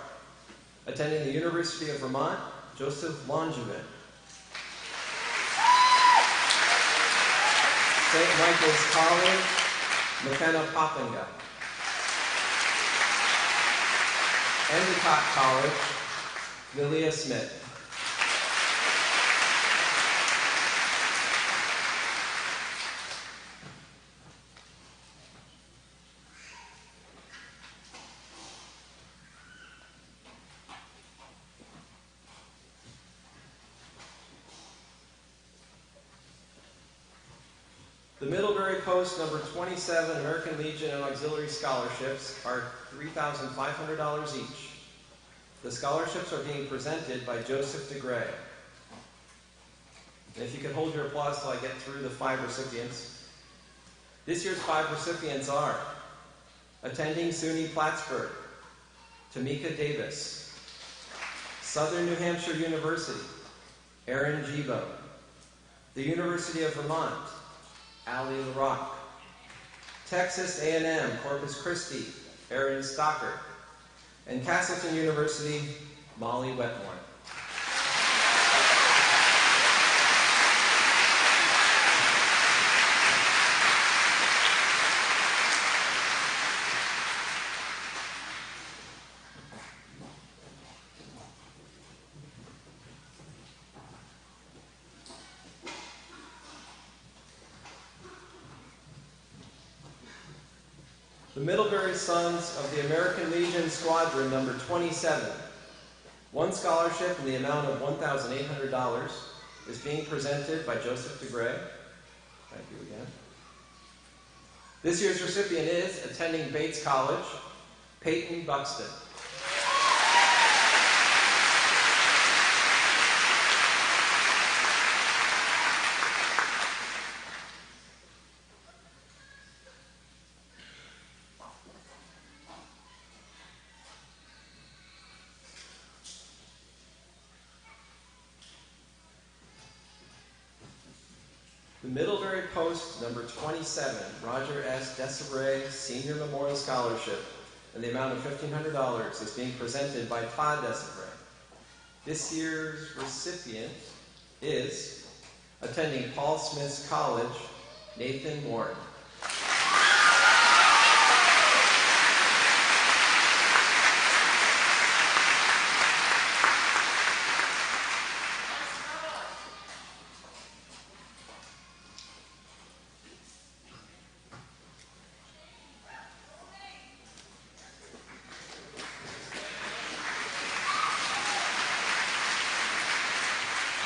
attending the University of Vermont, Joseph Langevin. St. Michael's College, McKenna Poppinga. Endicott College, Lilia Smith. The Middlebury Post number 27 American Legion and Auxiliary Scholarships are $3,500 each. The scholarships are being presented by Joseph DeGray. And if you could hold your applause till I get through the 5 recipients. This year's 5 recipients are attending SUNY Plattsburgh, Tamika Davis; Southern New Hampshire University, Aaron Gibo; the University of Vermont, Allie LaRock; Texas A&M, Corpus Christi, Aaron Stocker; and Castleton University, Molly Wetmore. The Middlebury Sons of the American Legion Squadron number 27. One scholarship in the amount of $1,800 is being presented by Joseph DeGray. Thank you again. This year's recipient is attending Bates College, Peyton Buxton. The Middlebury Post number 27, Roger S. Desibray Senior Memorial Scholarship, in the amount of $1,500 is being presented by Todd Desibray. This year's recipient is attending Paul Smith's College, Nathan Warren.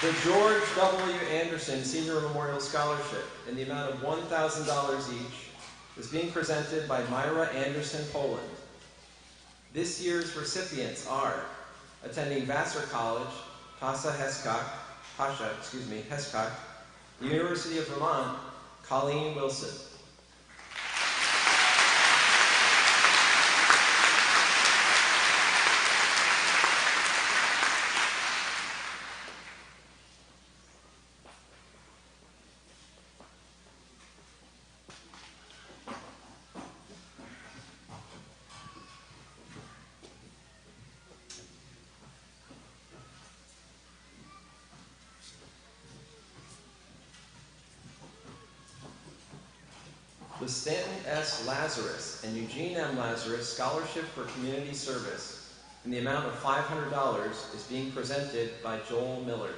The George W. Anderson Senior Memorial Scholarship, in the amount of $1,000 each, is being presented by Myra Anderson, Poland. This year's recipients are attending Vassar College, Tasha Heskok, the University of Vermont, Colleen Wilson. The Stanton S. Lazarus and Eugene M. Lazarus Scholarship for Community Service, in the amount of $500, is being presented by Joel Miller.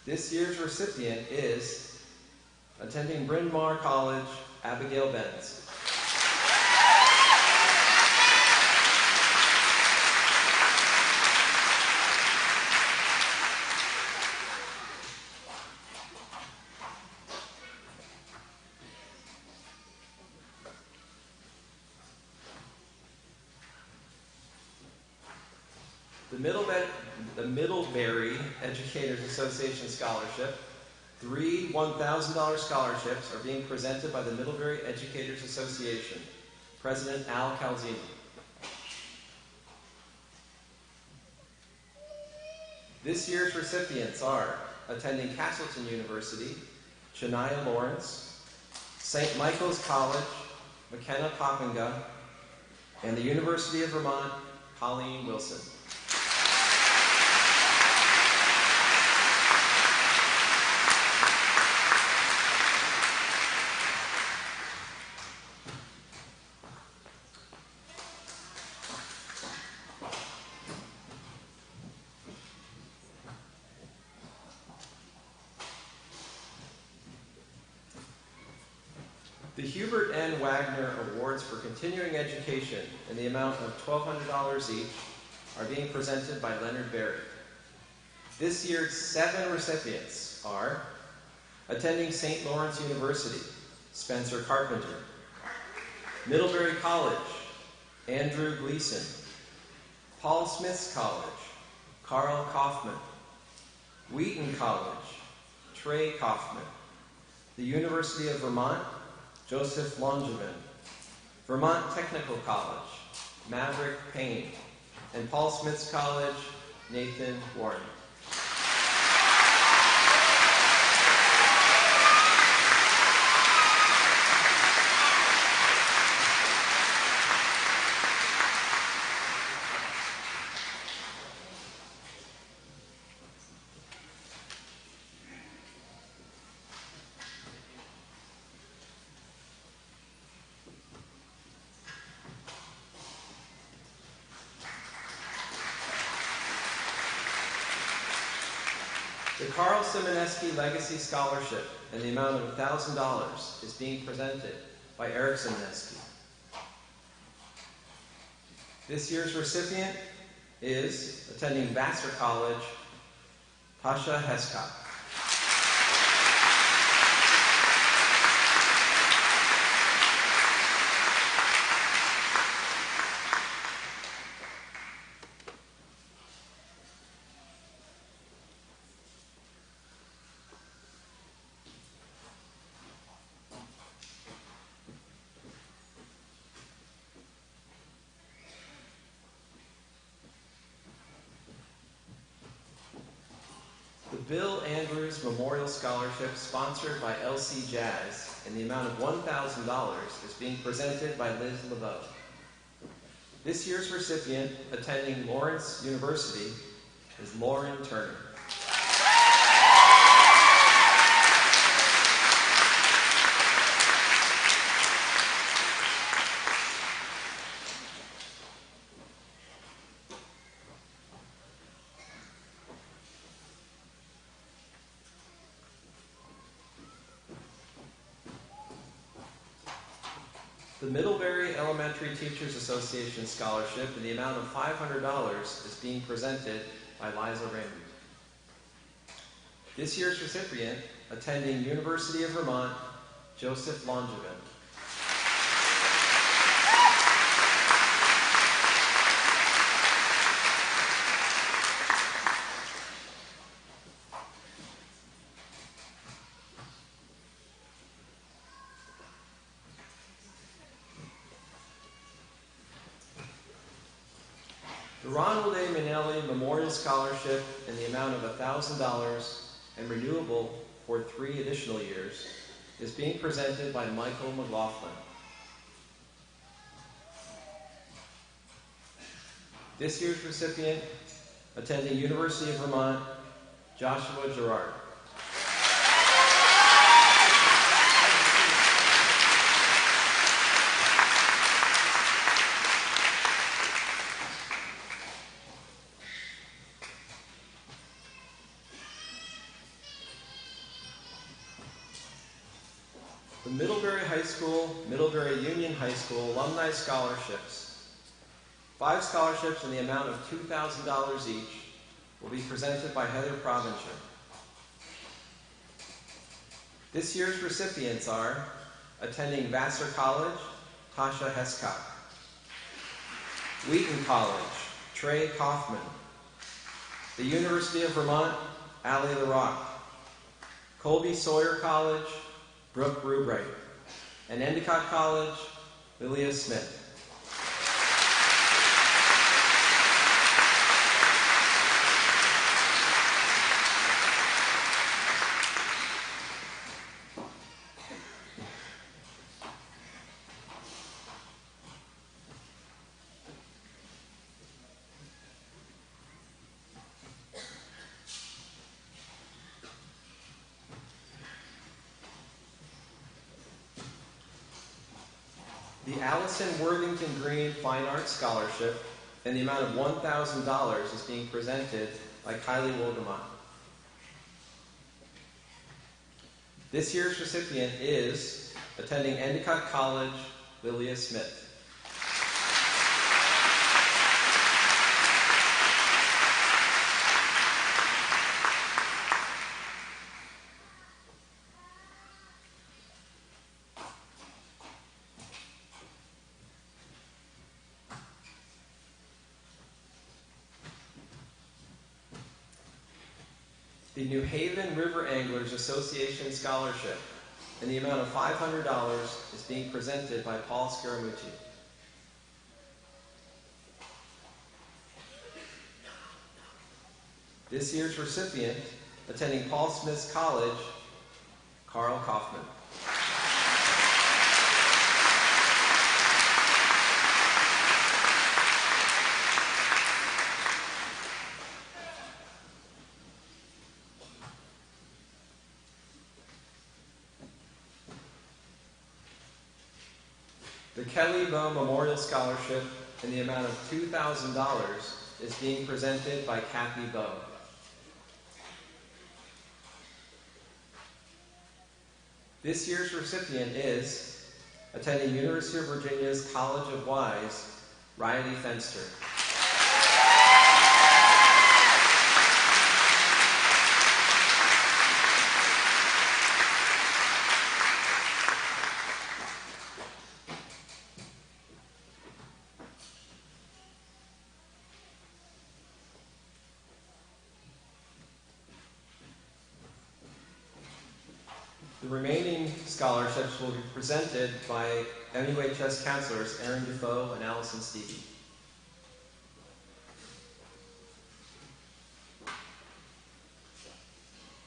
This year's recipient is attending Bryn Mawr College, Abigail Benz. The Middlebury Educators Association Scholarship. 3 $1,000 scholarships are being presented by the Middlebury Educators Association. President Al Calzini. This year's recipients are attending Castleton University, Shania Lawrence, St. Michael's College, McKenna Poppinga, and the University of Vermont, Colleen Wilson. The Hubert N. Wagner Awards for Continuing Education in the amount of $1,200 each are being presented by Leonard Berry. This year's 7 recipients are attending St. Lawrence University, Spencer Carpenter; Middlebury College, Andrew Gleason; Paul Smith's College, Carl Kaufman; Wheaton College, Trey Kaufman; the University of Vermont, Joseph Langevin; Vermont Technical College, Maverick Payne; and Paul Smith's College, Nathan Warren. The Carl Simoneski Legacy Scholarship in the amount of $1,000 is being presented by Eric Simoneski. This year's recipient is, attending Vassar College, Tasha Hescott. The Bill Andrews Memorial Scholarship, sponsored by LC Jazz, in the amount of $1,000 is being presented by Liz Laveau. This year's recipient, attending Lawrence University, is Lauren Turner. The Middlebury Elementary Teachers Association Scholarship in the amount of $500 is being presented by Liza Raymond. This year's recipient, attending University of Vermont, Joseph Langevin. The Ronald A. Minnelli Memorial Scholarship in the amount of $1,000 and renewable for 3 additional years is being presented by Michael McLaughlin. This year's recipient, attending University of Vermont, Joshua Gerard. The Middlebury High School, Middlebury Union High School Alumni Scholarships. 5 scholarships in the amount of $2,000 each will be presented by Heather Provencher. This year's recipients are, attending Vassar College, Tasha Hescott; Wheaton College, Trey Kaufman; the University of Vermont, Allie LaRock; Colby Sawyer College, Brooke Rubright; and Endicott College, Lilia Smith. The Allison Worthington Green Fine Arts Scholarship in the amount of $1,000 is being presented by Kylie Wolgamott. This year's recipient is, attending Endicott College, Lilia Smith. The New Haven River Anglers Association Scholarship in the amount of $500 is being presented by Paul Scaramucci. This year's recipient, attending Paul Smith's College, Carl Kaufman. The Kelly Bow Memorial Scholarship in the amount of $2,000 is being presented by Kathy Bow. This year's recipient is, attending University of Virginia's College of Wise, Riley Fenster. The remaining scholarships will be presented by MUHS counselors Erin Defoe and Allison Stevie.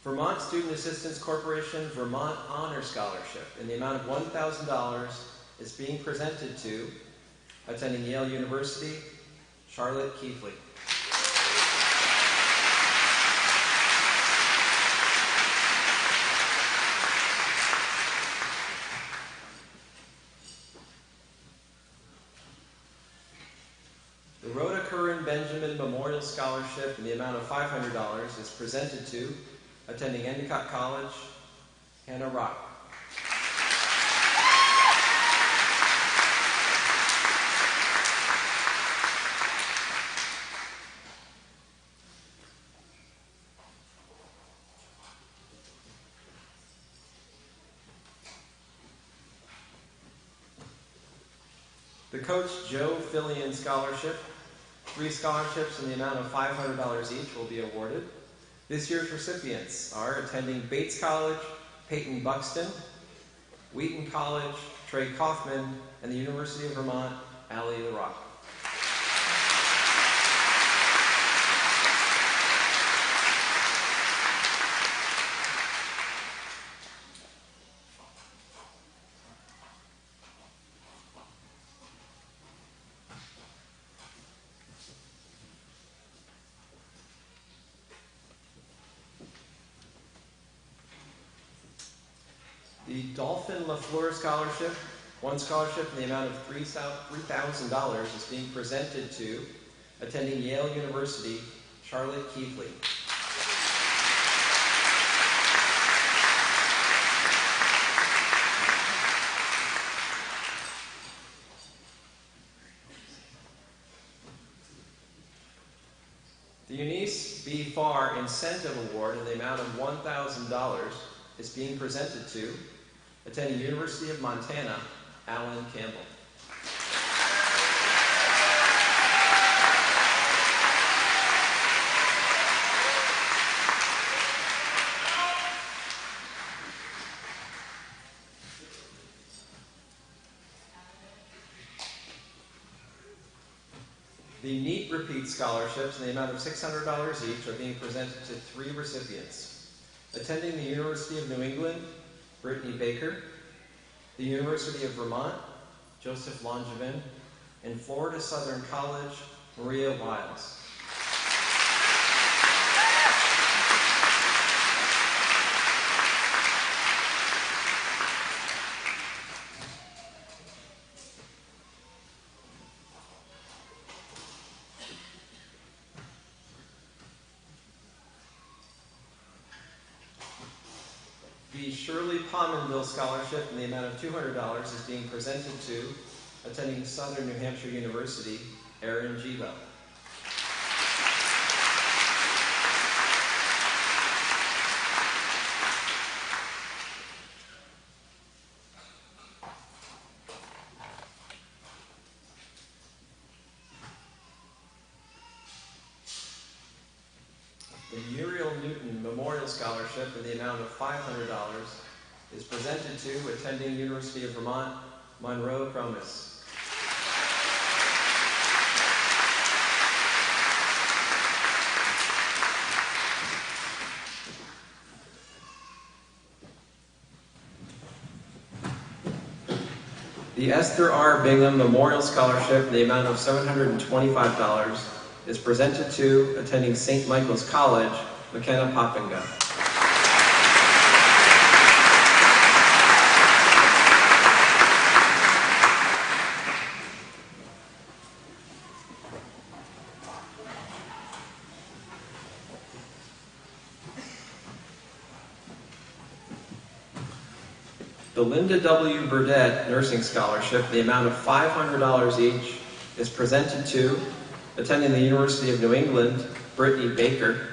Vermont Student Assistance Corporation Vermont Honor Scholarship in the amount of $1,000 is being presented to, attending Yale University, Charlotte Keithley. The Rhoda Curran Benjamin Memorial Scholarship in the amount of $500 is presented to, attending Endicott College, Hannah Rock. The Coach Joe Fillion Scholarship, 3 scholarships in the amount of $500 each will be awarded. This year's recipients are attending Bates College, Peyton Buxton, Wheaton College, Trey Kaufman, and the University of Vermont, Allie LaRock. The Dolphin LaFleur Scholarship, 1 scholarship in the amount of $3,000 is being presented to, attending Yale University, Charlotte Keithley. The Eunice B. Farr Incentive Award in the amount of $1,000 is being presented to, attending University of Montana, Alan Campbell. The NEAT Repeat Scholarships in the amount of $600 each are being presented to 3 recipients. Attending the University of New England, Brittany Baker, the University of Vermont, Joseph Langevin, and Florida Southern College, Maria Wiles. The Shirley Pominville Scholarship in the amount of $200 is being presented to attending Southern New Hampshire University, Erin Givo. The Muriel Newton Memorial Scholarship in the amount of $500 is presented to attending University of Vermont, Monroe Cromis. The Esther R. Bingham Memorial Scholarship in the amount of $725 is presented to attending St. Michael's College, McKenna Poppinga. The Linda W. Burdett Nursing Scholarship, the amount of $500 each, is presented to attending the University of New England, Brittany Baker,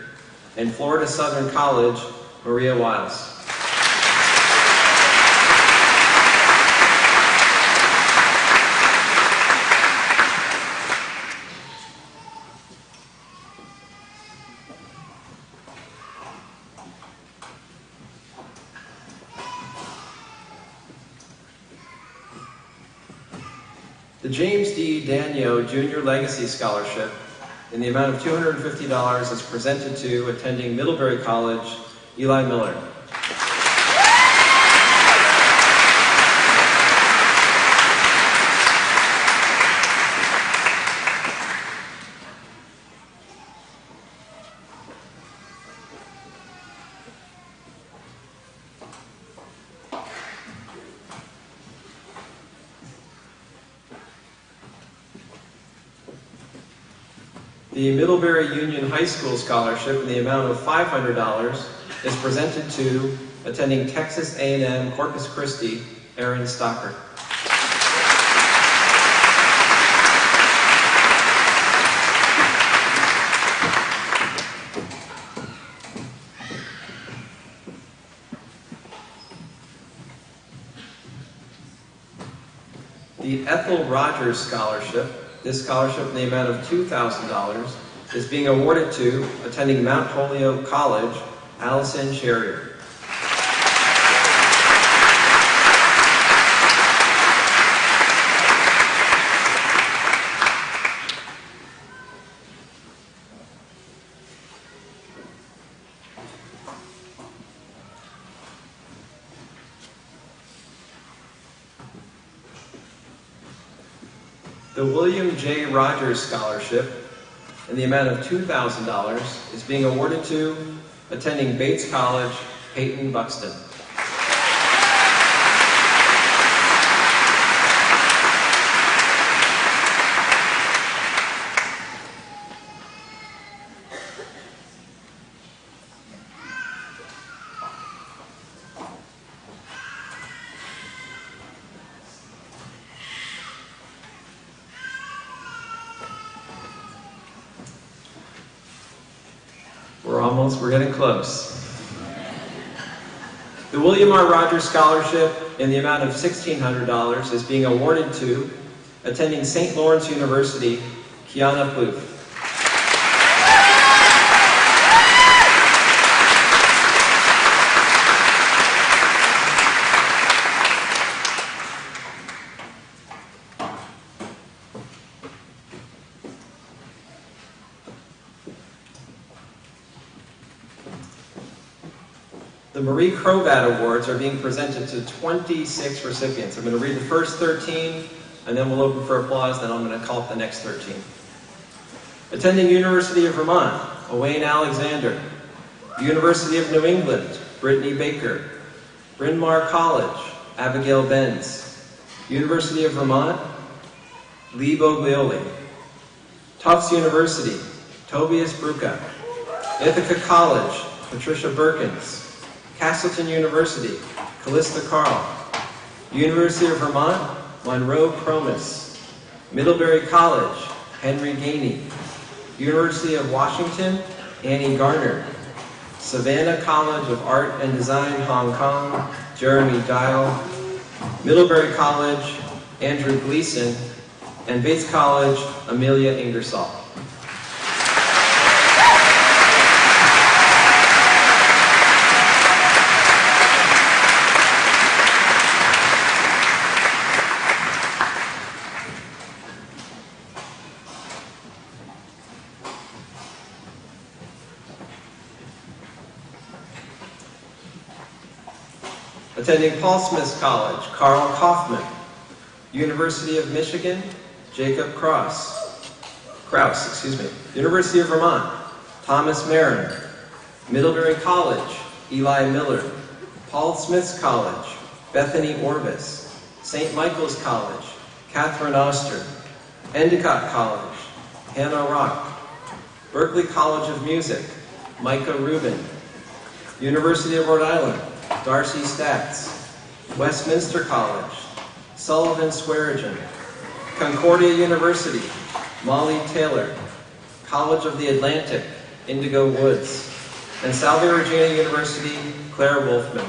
and Florida Southern College, Maria Wiles. The James D. Danio Junior Legacy Scholarship in the amount of $250 is presented to attending Middlebury College, Eli Miller. The Middlebury Union High School Scholarship in the amount of $500 is presented to attending Texas A&M Corpus Christi, Aaron Stocker. The Ethel Rogers Scholarship, this scholarship in the amount of $2,000, is being awarded to attending Mount Holyoke College, Allison Sherrier. The William J. Rogers Scholarship in the amount of $2,000 is being awarded to attending Bates College, Peyton Buxton. We're getting close. The William R. Rogers Scholarship in the amount of $1,600 is being awarded to attending St. Lawrence University, Kiana Plouffe. The Marie Crovat Awards are being presented to 26 recipients. I'm going to read the first 13, and then we'll open for applause, then I'm going to call up the next 13. Attending University of Vermont, Wayne Alexander. University of New England, Brittany Baker. Bryn Mawr College, Abigail Benz. University of Vermont, Lee Boglioli. Tufts University, Tobias Bruca. Ithaca College, Patricia Berkins. Castleton University, Callista Carl. University of Vermont, Monroe Promis. Middlebury College, Henry Gainey. University of Washington, Annie Garner. Savannah College of Art and Design, Hong Kong, Jeremy Dial. Middlebury College, Andrew Gleason. And Bates College, Amelia Ingersoll. Attending Paul Smith College, Carl Kaufman. University of Michigan, Jacob Krause. University of Vermont, Thomas Marin. Middlebury College, Eli Miller. Paul Smith College, Bethany Orvis. St. Michael's College, Catherine Oster. Endicott College, Hannah Rock. Berklee College of Music, Micah Rubin. University of Rhode Island, Darcy Statz. Westminster College, Sullivan Swearingen. Concordia University, Molly Taylor. College of the Atlantic, Indigo Woods. And Salve Regina University, Claire Wolfman.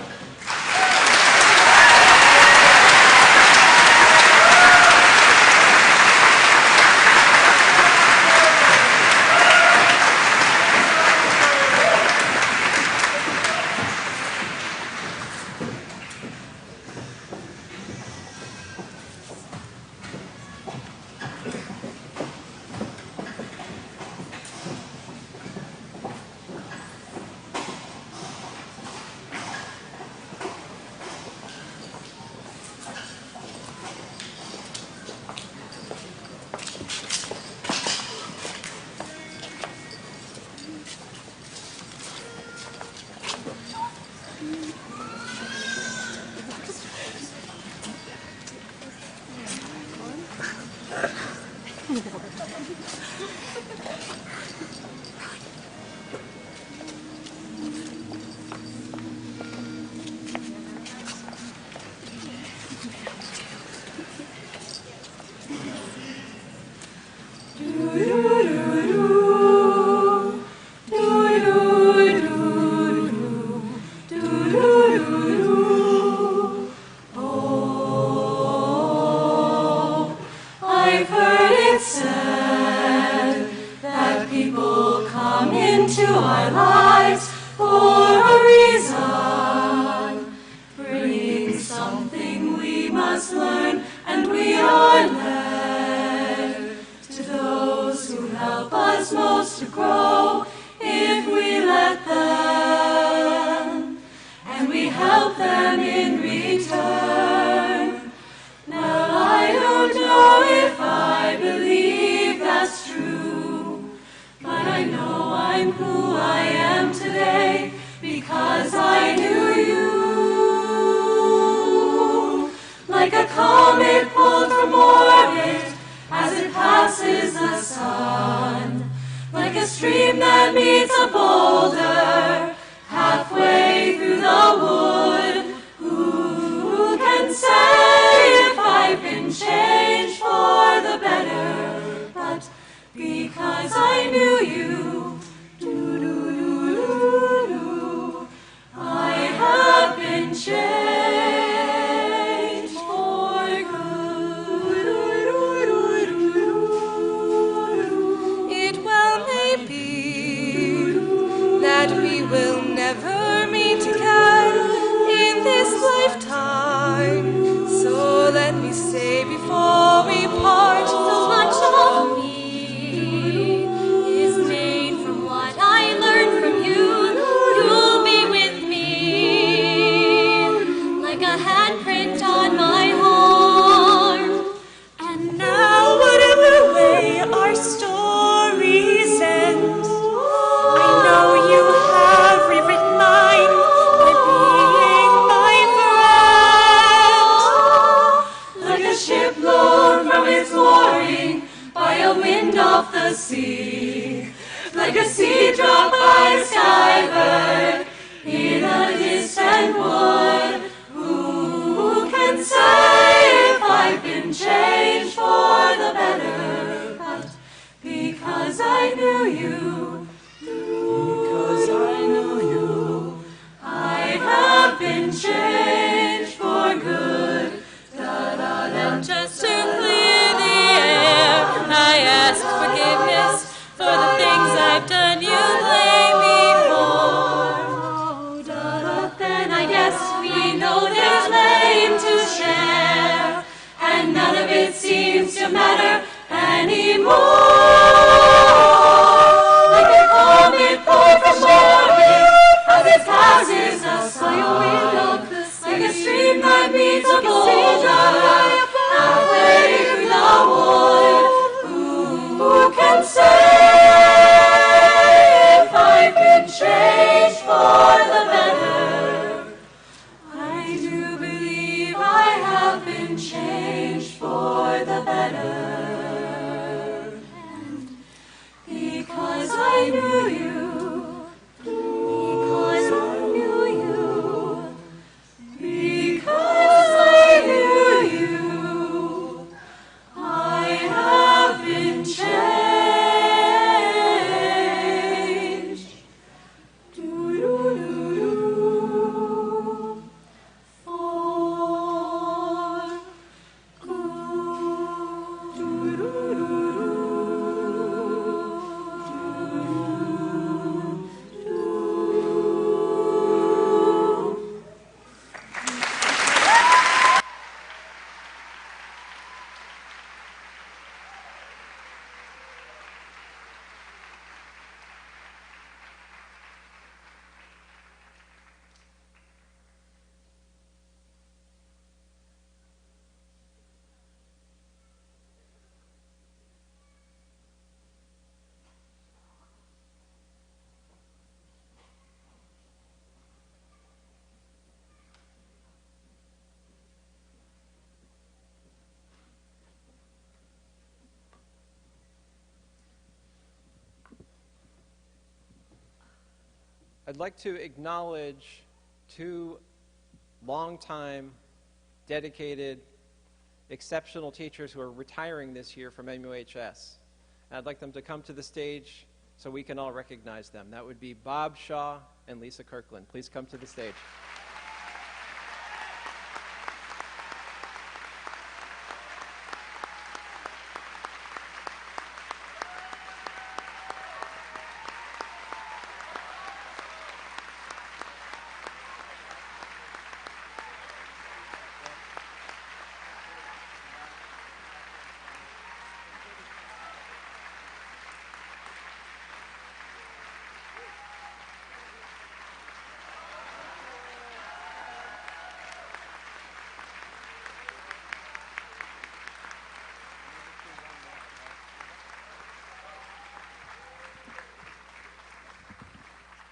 Who say if I've been changed for the better, but because I knew you, I have been changed for good. And just to clear the air, I ask forgiveness for the things I've done you blame me for. But then I guess we know there's blame to share, and none of it seems to matter anymore. Like a comet pulled from orbit as it passes us by a window, like a stream that meets a boulder halfway through the wood. Who can say if I've been changed for the better? I do believe I have been changed for the better. And because I knew you, because I knew you, because I knew you, I have been changed. Do-do-do-do. For good. Do-do-do-do. I'd like to acknowledge two longtime, dedicated, exceptional teachers who are retiring this year from MUHS. And I'd like them to come to the stage so we can all recognize them. That would be Bob Shaw and Lisa Kirkland. Please come to the stage.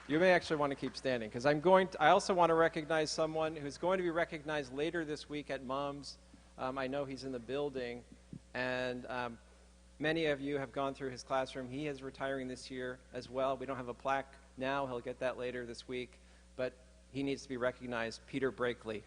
You may actually want to keep standing because I also want to recognize someone who's going to be recognized later this week at MUHS. I know he's in the building, and many of you have gone through his classroom. He is retiring this year as well. We don't have a plaque now. He'll get that later this week, but he needs to be recognized. Peter Brakely.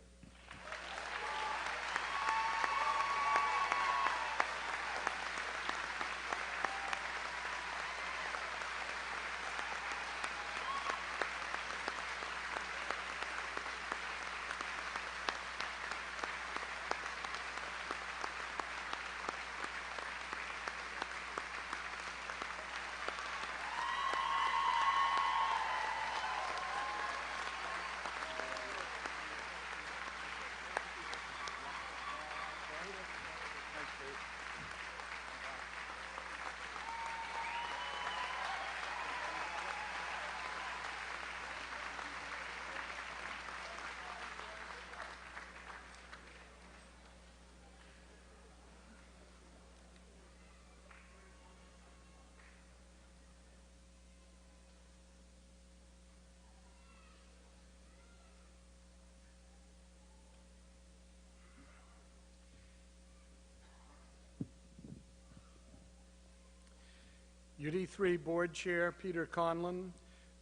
UD3 Board Chair Peter Conlon,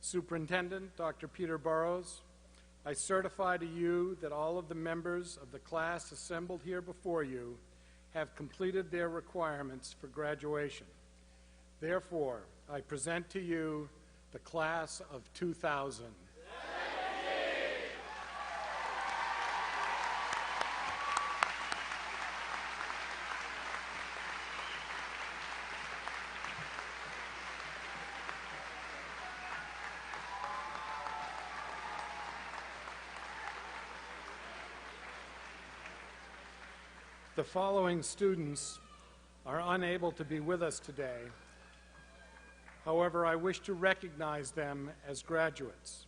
Superintendent Dr. Peter Burrows, I certify to you that all of the members of the class assembled here before you have completed their requirements for graduation. Therefore, I present to you the class of 2000. The following students are unable to be with us today. However, I wish to recognize them as graduates.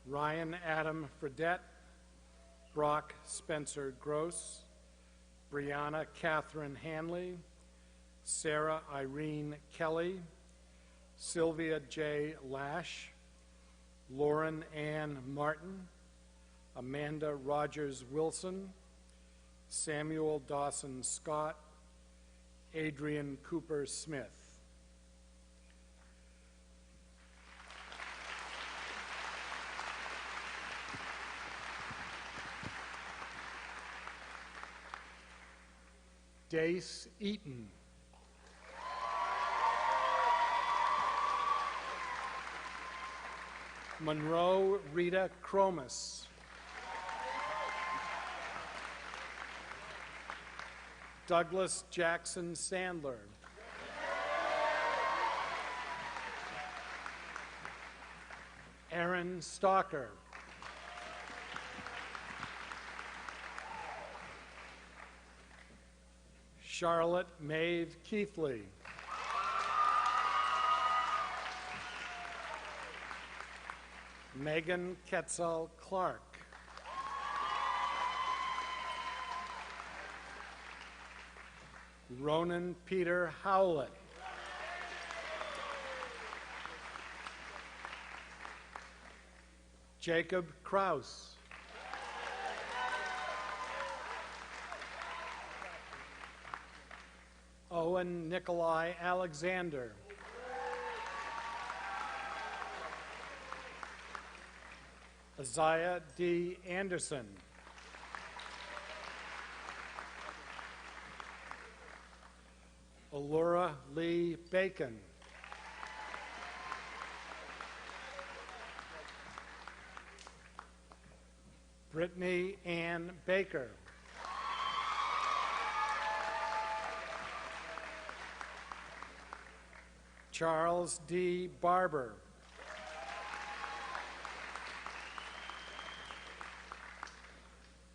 Ryan Adam Fredette, Brock Spencer Gross, Brianna Catherine Hanley, Sarah Irene Kelly, Sylvia J. Lash, Lauren Ann Martin, Amanda Rogers Wilson, Samuel Dawson Scott, Adrian Cooper Smith. Dace Eaton. Monroe Rita Cromus. Douglas Jackson Sandler. Aaron Stalker. Charlotte Maeve Keithley. Megan Quetzal Clark. Ronan Peter Howlett. Jacob Kraus. Owen Nikolai Alexander. Isaiah D. Anderson. Allura Lee Bacon. Brittany Ann Baker. Charles D. Barber.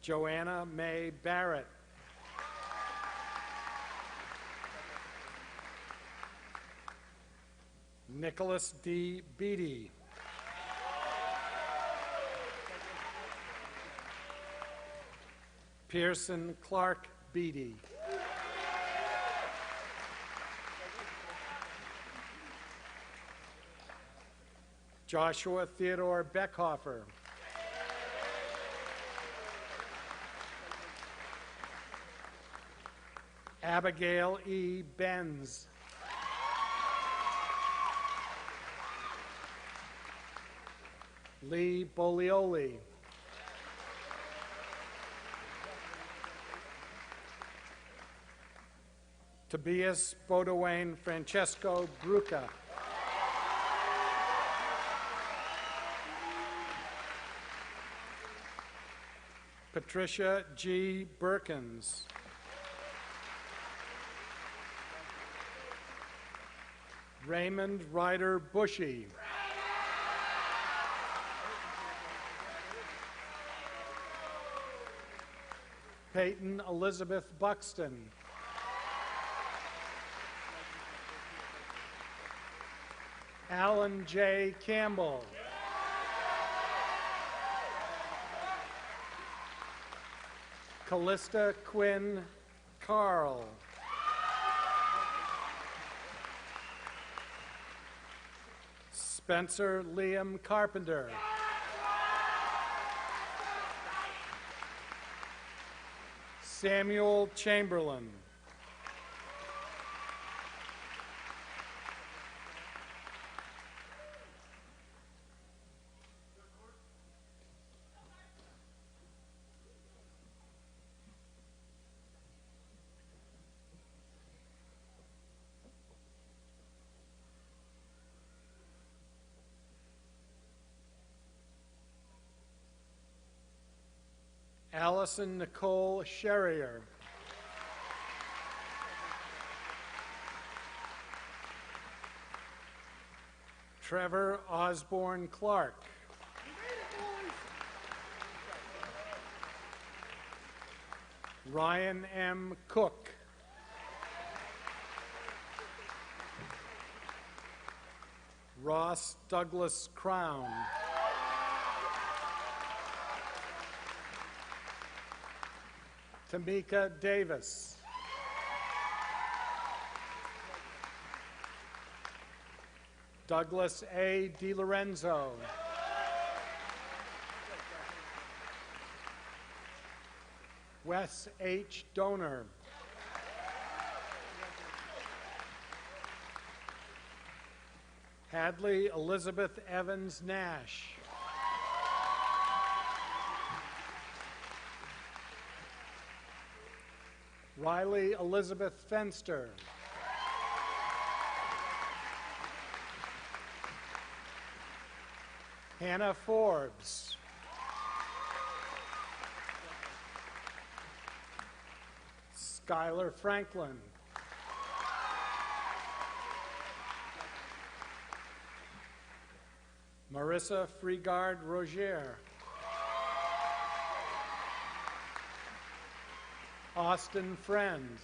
Joanna May Barrett. Nicholas D. Beatty. Pearson Clark Beatty. Joshua Theodore Beckhofer. Abigail E. Benz. Lee Bolioli. Tobias Bodewayne Francesco Bruca. Patricia G. Birkins. Raymond Ryder Bushy. Peyton Elizabeth Buxton. Alan J. Campbell. Callista Quinn Carl. Spencer Liam Carpenter. Samuel Chamberlain. Allison Nicole Sherrier. Trevor Osborne Clark. Ryan M. Cook. Ross Douglas Crown. Tamika Davis. Douglas A. DiLorenzo. Wes H. Donor. Hadley Elizabeth Evans Nash. Riley Elizabeth Fenster. Hannah Forbes. Skylar Franklin. Marissa Freegard Rogier. Austin Friend.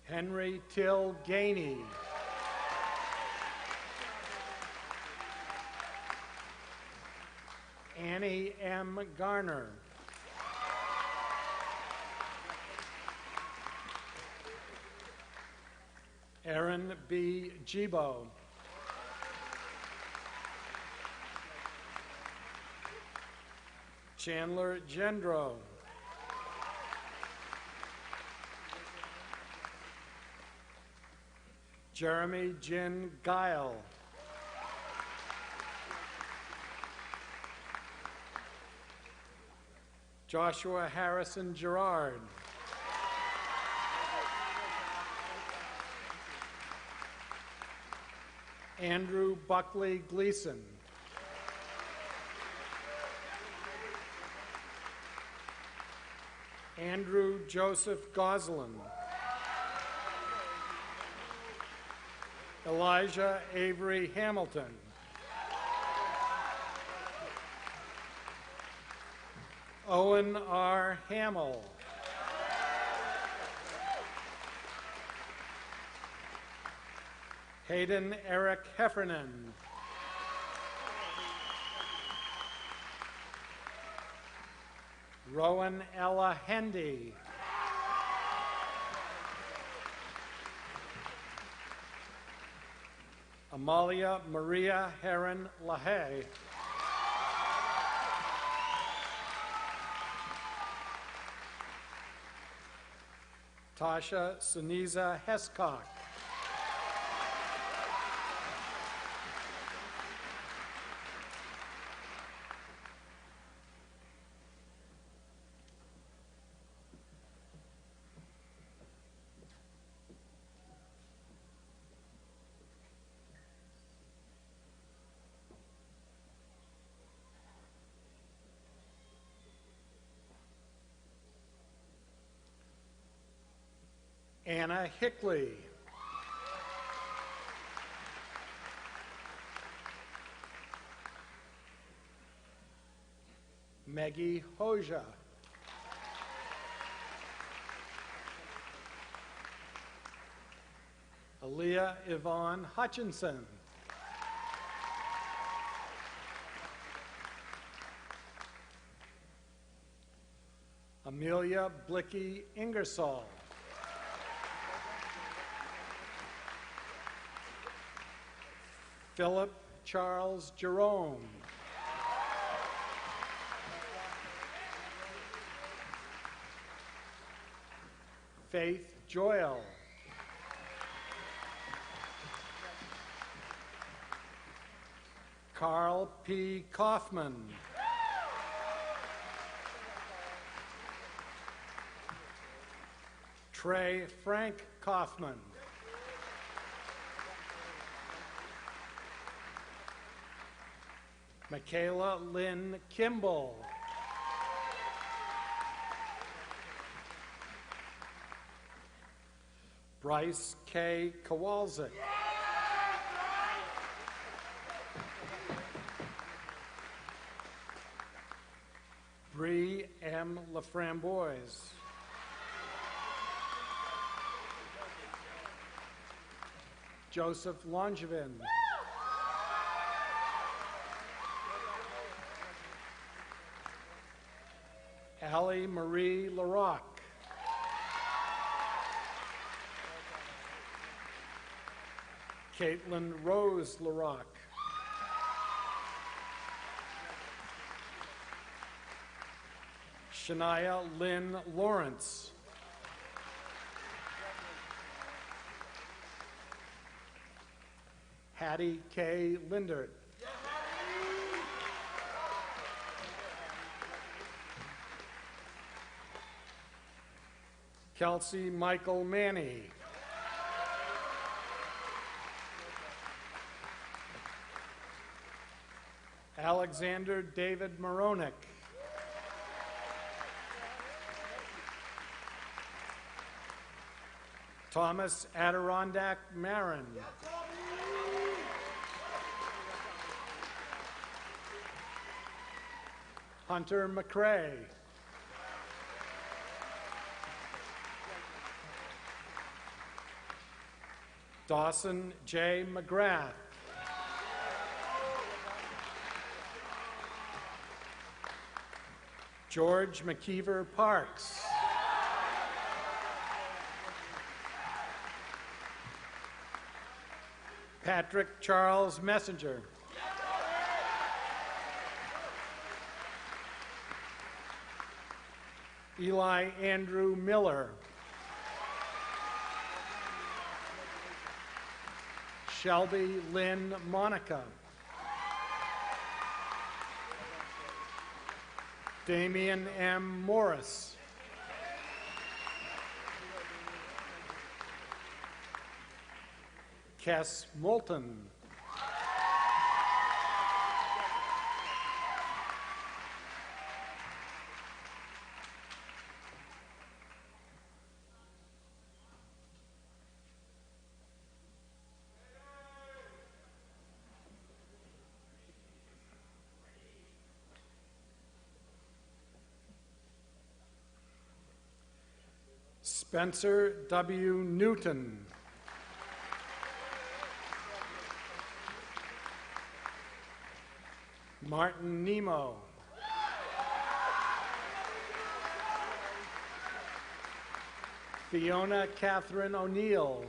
Henry Till Gainey. Annie M. Garner. Aaron B. Gibo. Chandler Gendro. Jeremy Jin Guile. Joshua Harrison Gerard. Andrew Buckley Gleason. Andrew Joseph Goslin. Elijah Avery Hamilton. Owen R. Hamill. Hayden Eric Heffernan. Rowan Ella Hendy. Amalia Maria Heron LaHaye. Tasha Suniza Hescock. Anna Hickley. Maggie Hoja. Aaliyah Yvonne Hutchinson. Amelia Blicky Ingersoll. Philip Charles Jerome. Faith Joyle. Carl P. Kaufman. Trey Frank Kaufman. Michaela Lynn Kimball. Bryce K. Kowalczyk. Bree M. Laframboise. Joseph Langevin. Allie Marie Larocque. Caitlin Rose Larocque. Shania Lynn Lawrence. Hattie K. Lindert. Kelsey Michael Manny. Alexander David Moronic. Thomas Adirondack Marin. Hunter McCrae. Dawson J. McGrath. George McKeever Parks. Patrick Charles Messenger. Eli Andrew Miller. Shelby Lynn Monica. Damian M. Morris. Kess Moulton. Spencer W. Newton. Martin Nemo. Fiona Catherine O'Neill.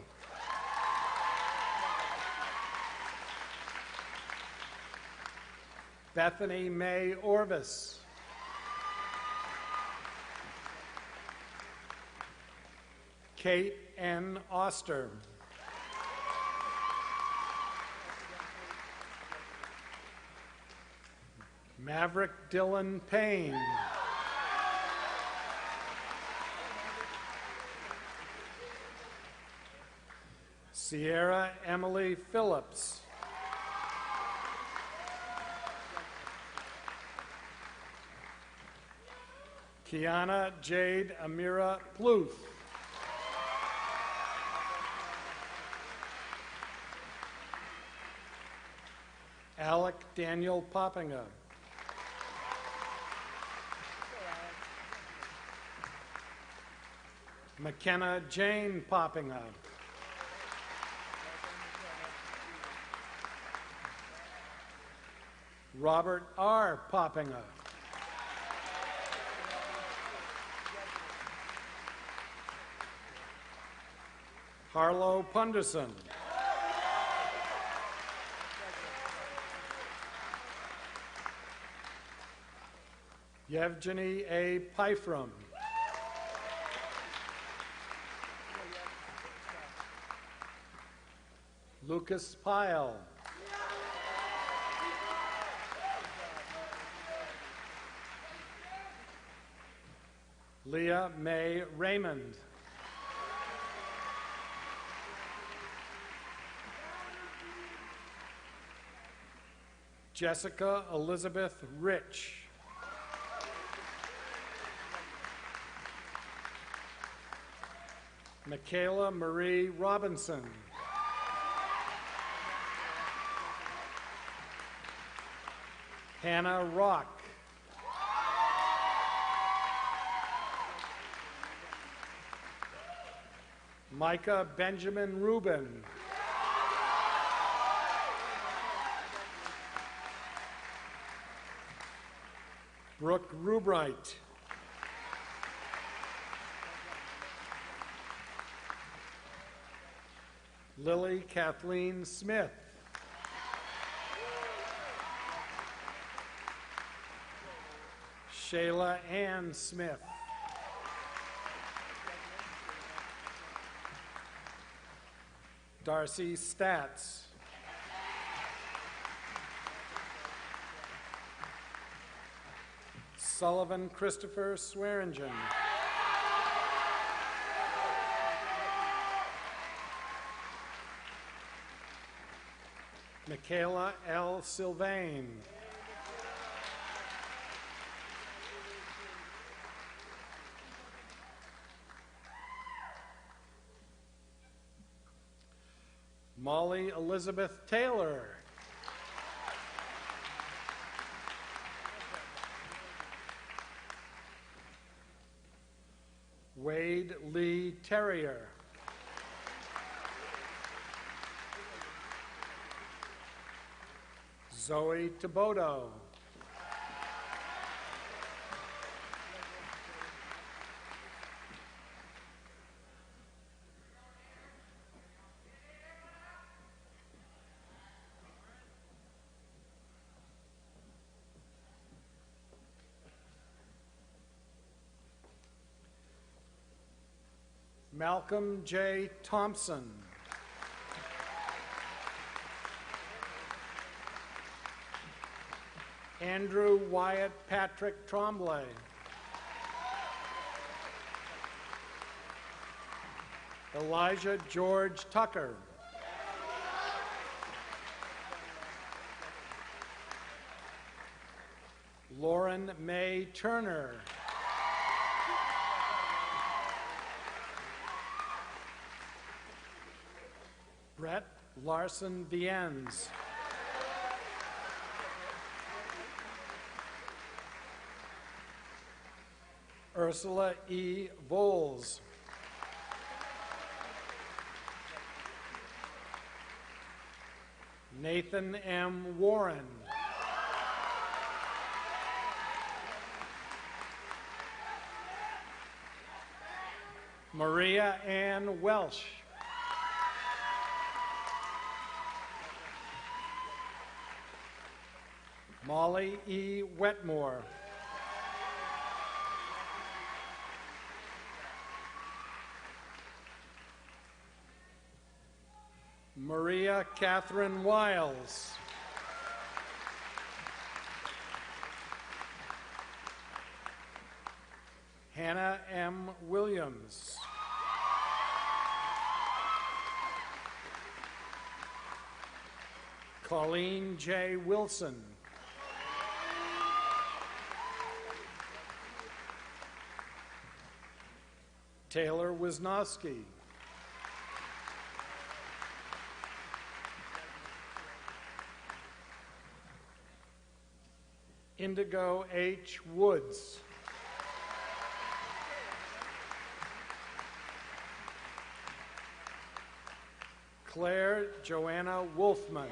Bethany Mae Orvis. Kate N. Oster. Maverick Dylan Payne. Sierra Emily Phillips. Kiana Jade Amira Pluth. Alec Daniel Poppinga. McKenna Jane Poppinga. Robert R. Poppinga. Harlow Punderson. Yevgeny A. Pyfrom. Lucas Pyle. Leah Mae Raymond. Jessica Elizabeth Rich. Michaela Marie Robinson. Hannah Rock. Micah Benjamin Rubin. Brooke Rubright. Lily Kathleen Smith. Shayla Ann Smith. Darcy Statz. Sullivan Christopher Swearingen. Michaela L. Sylvain. Molly Elizabeth Taylor. Wade Lee Terrier. Zoe Taboto. Malcolm J. Thompson. Andrew Wyatt Patrick Tremblay. Elijah George Tucker. Lauren May Turner. Brett Larson Viennes. Ursula E. Voles. Nathan M. Warren. Maria Ann Welsh. Molly E. Wetmore. Maria Catherine Wiles. Hannah M. Williams. Colleen J. Wilson. Taylor Wisnowski. Indigo H. Woods. Claire Joanna Wolfman.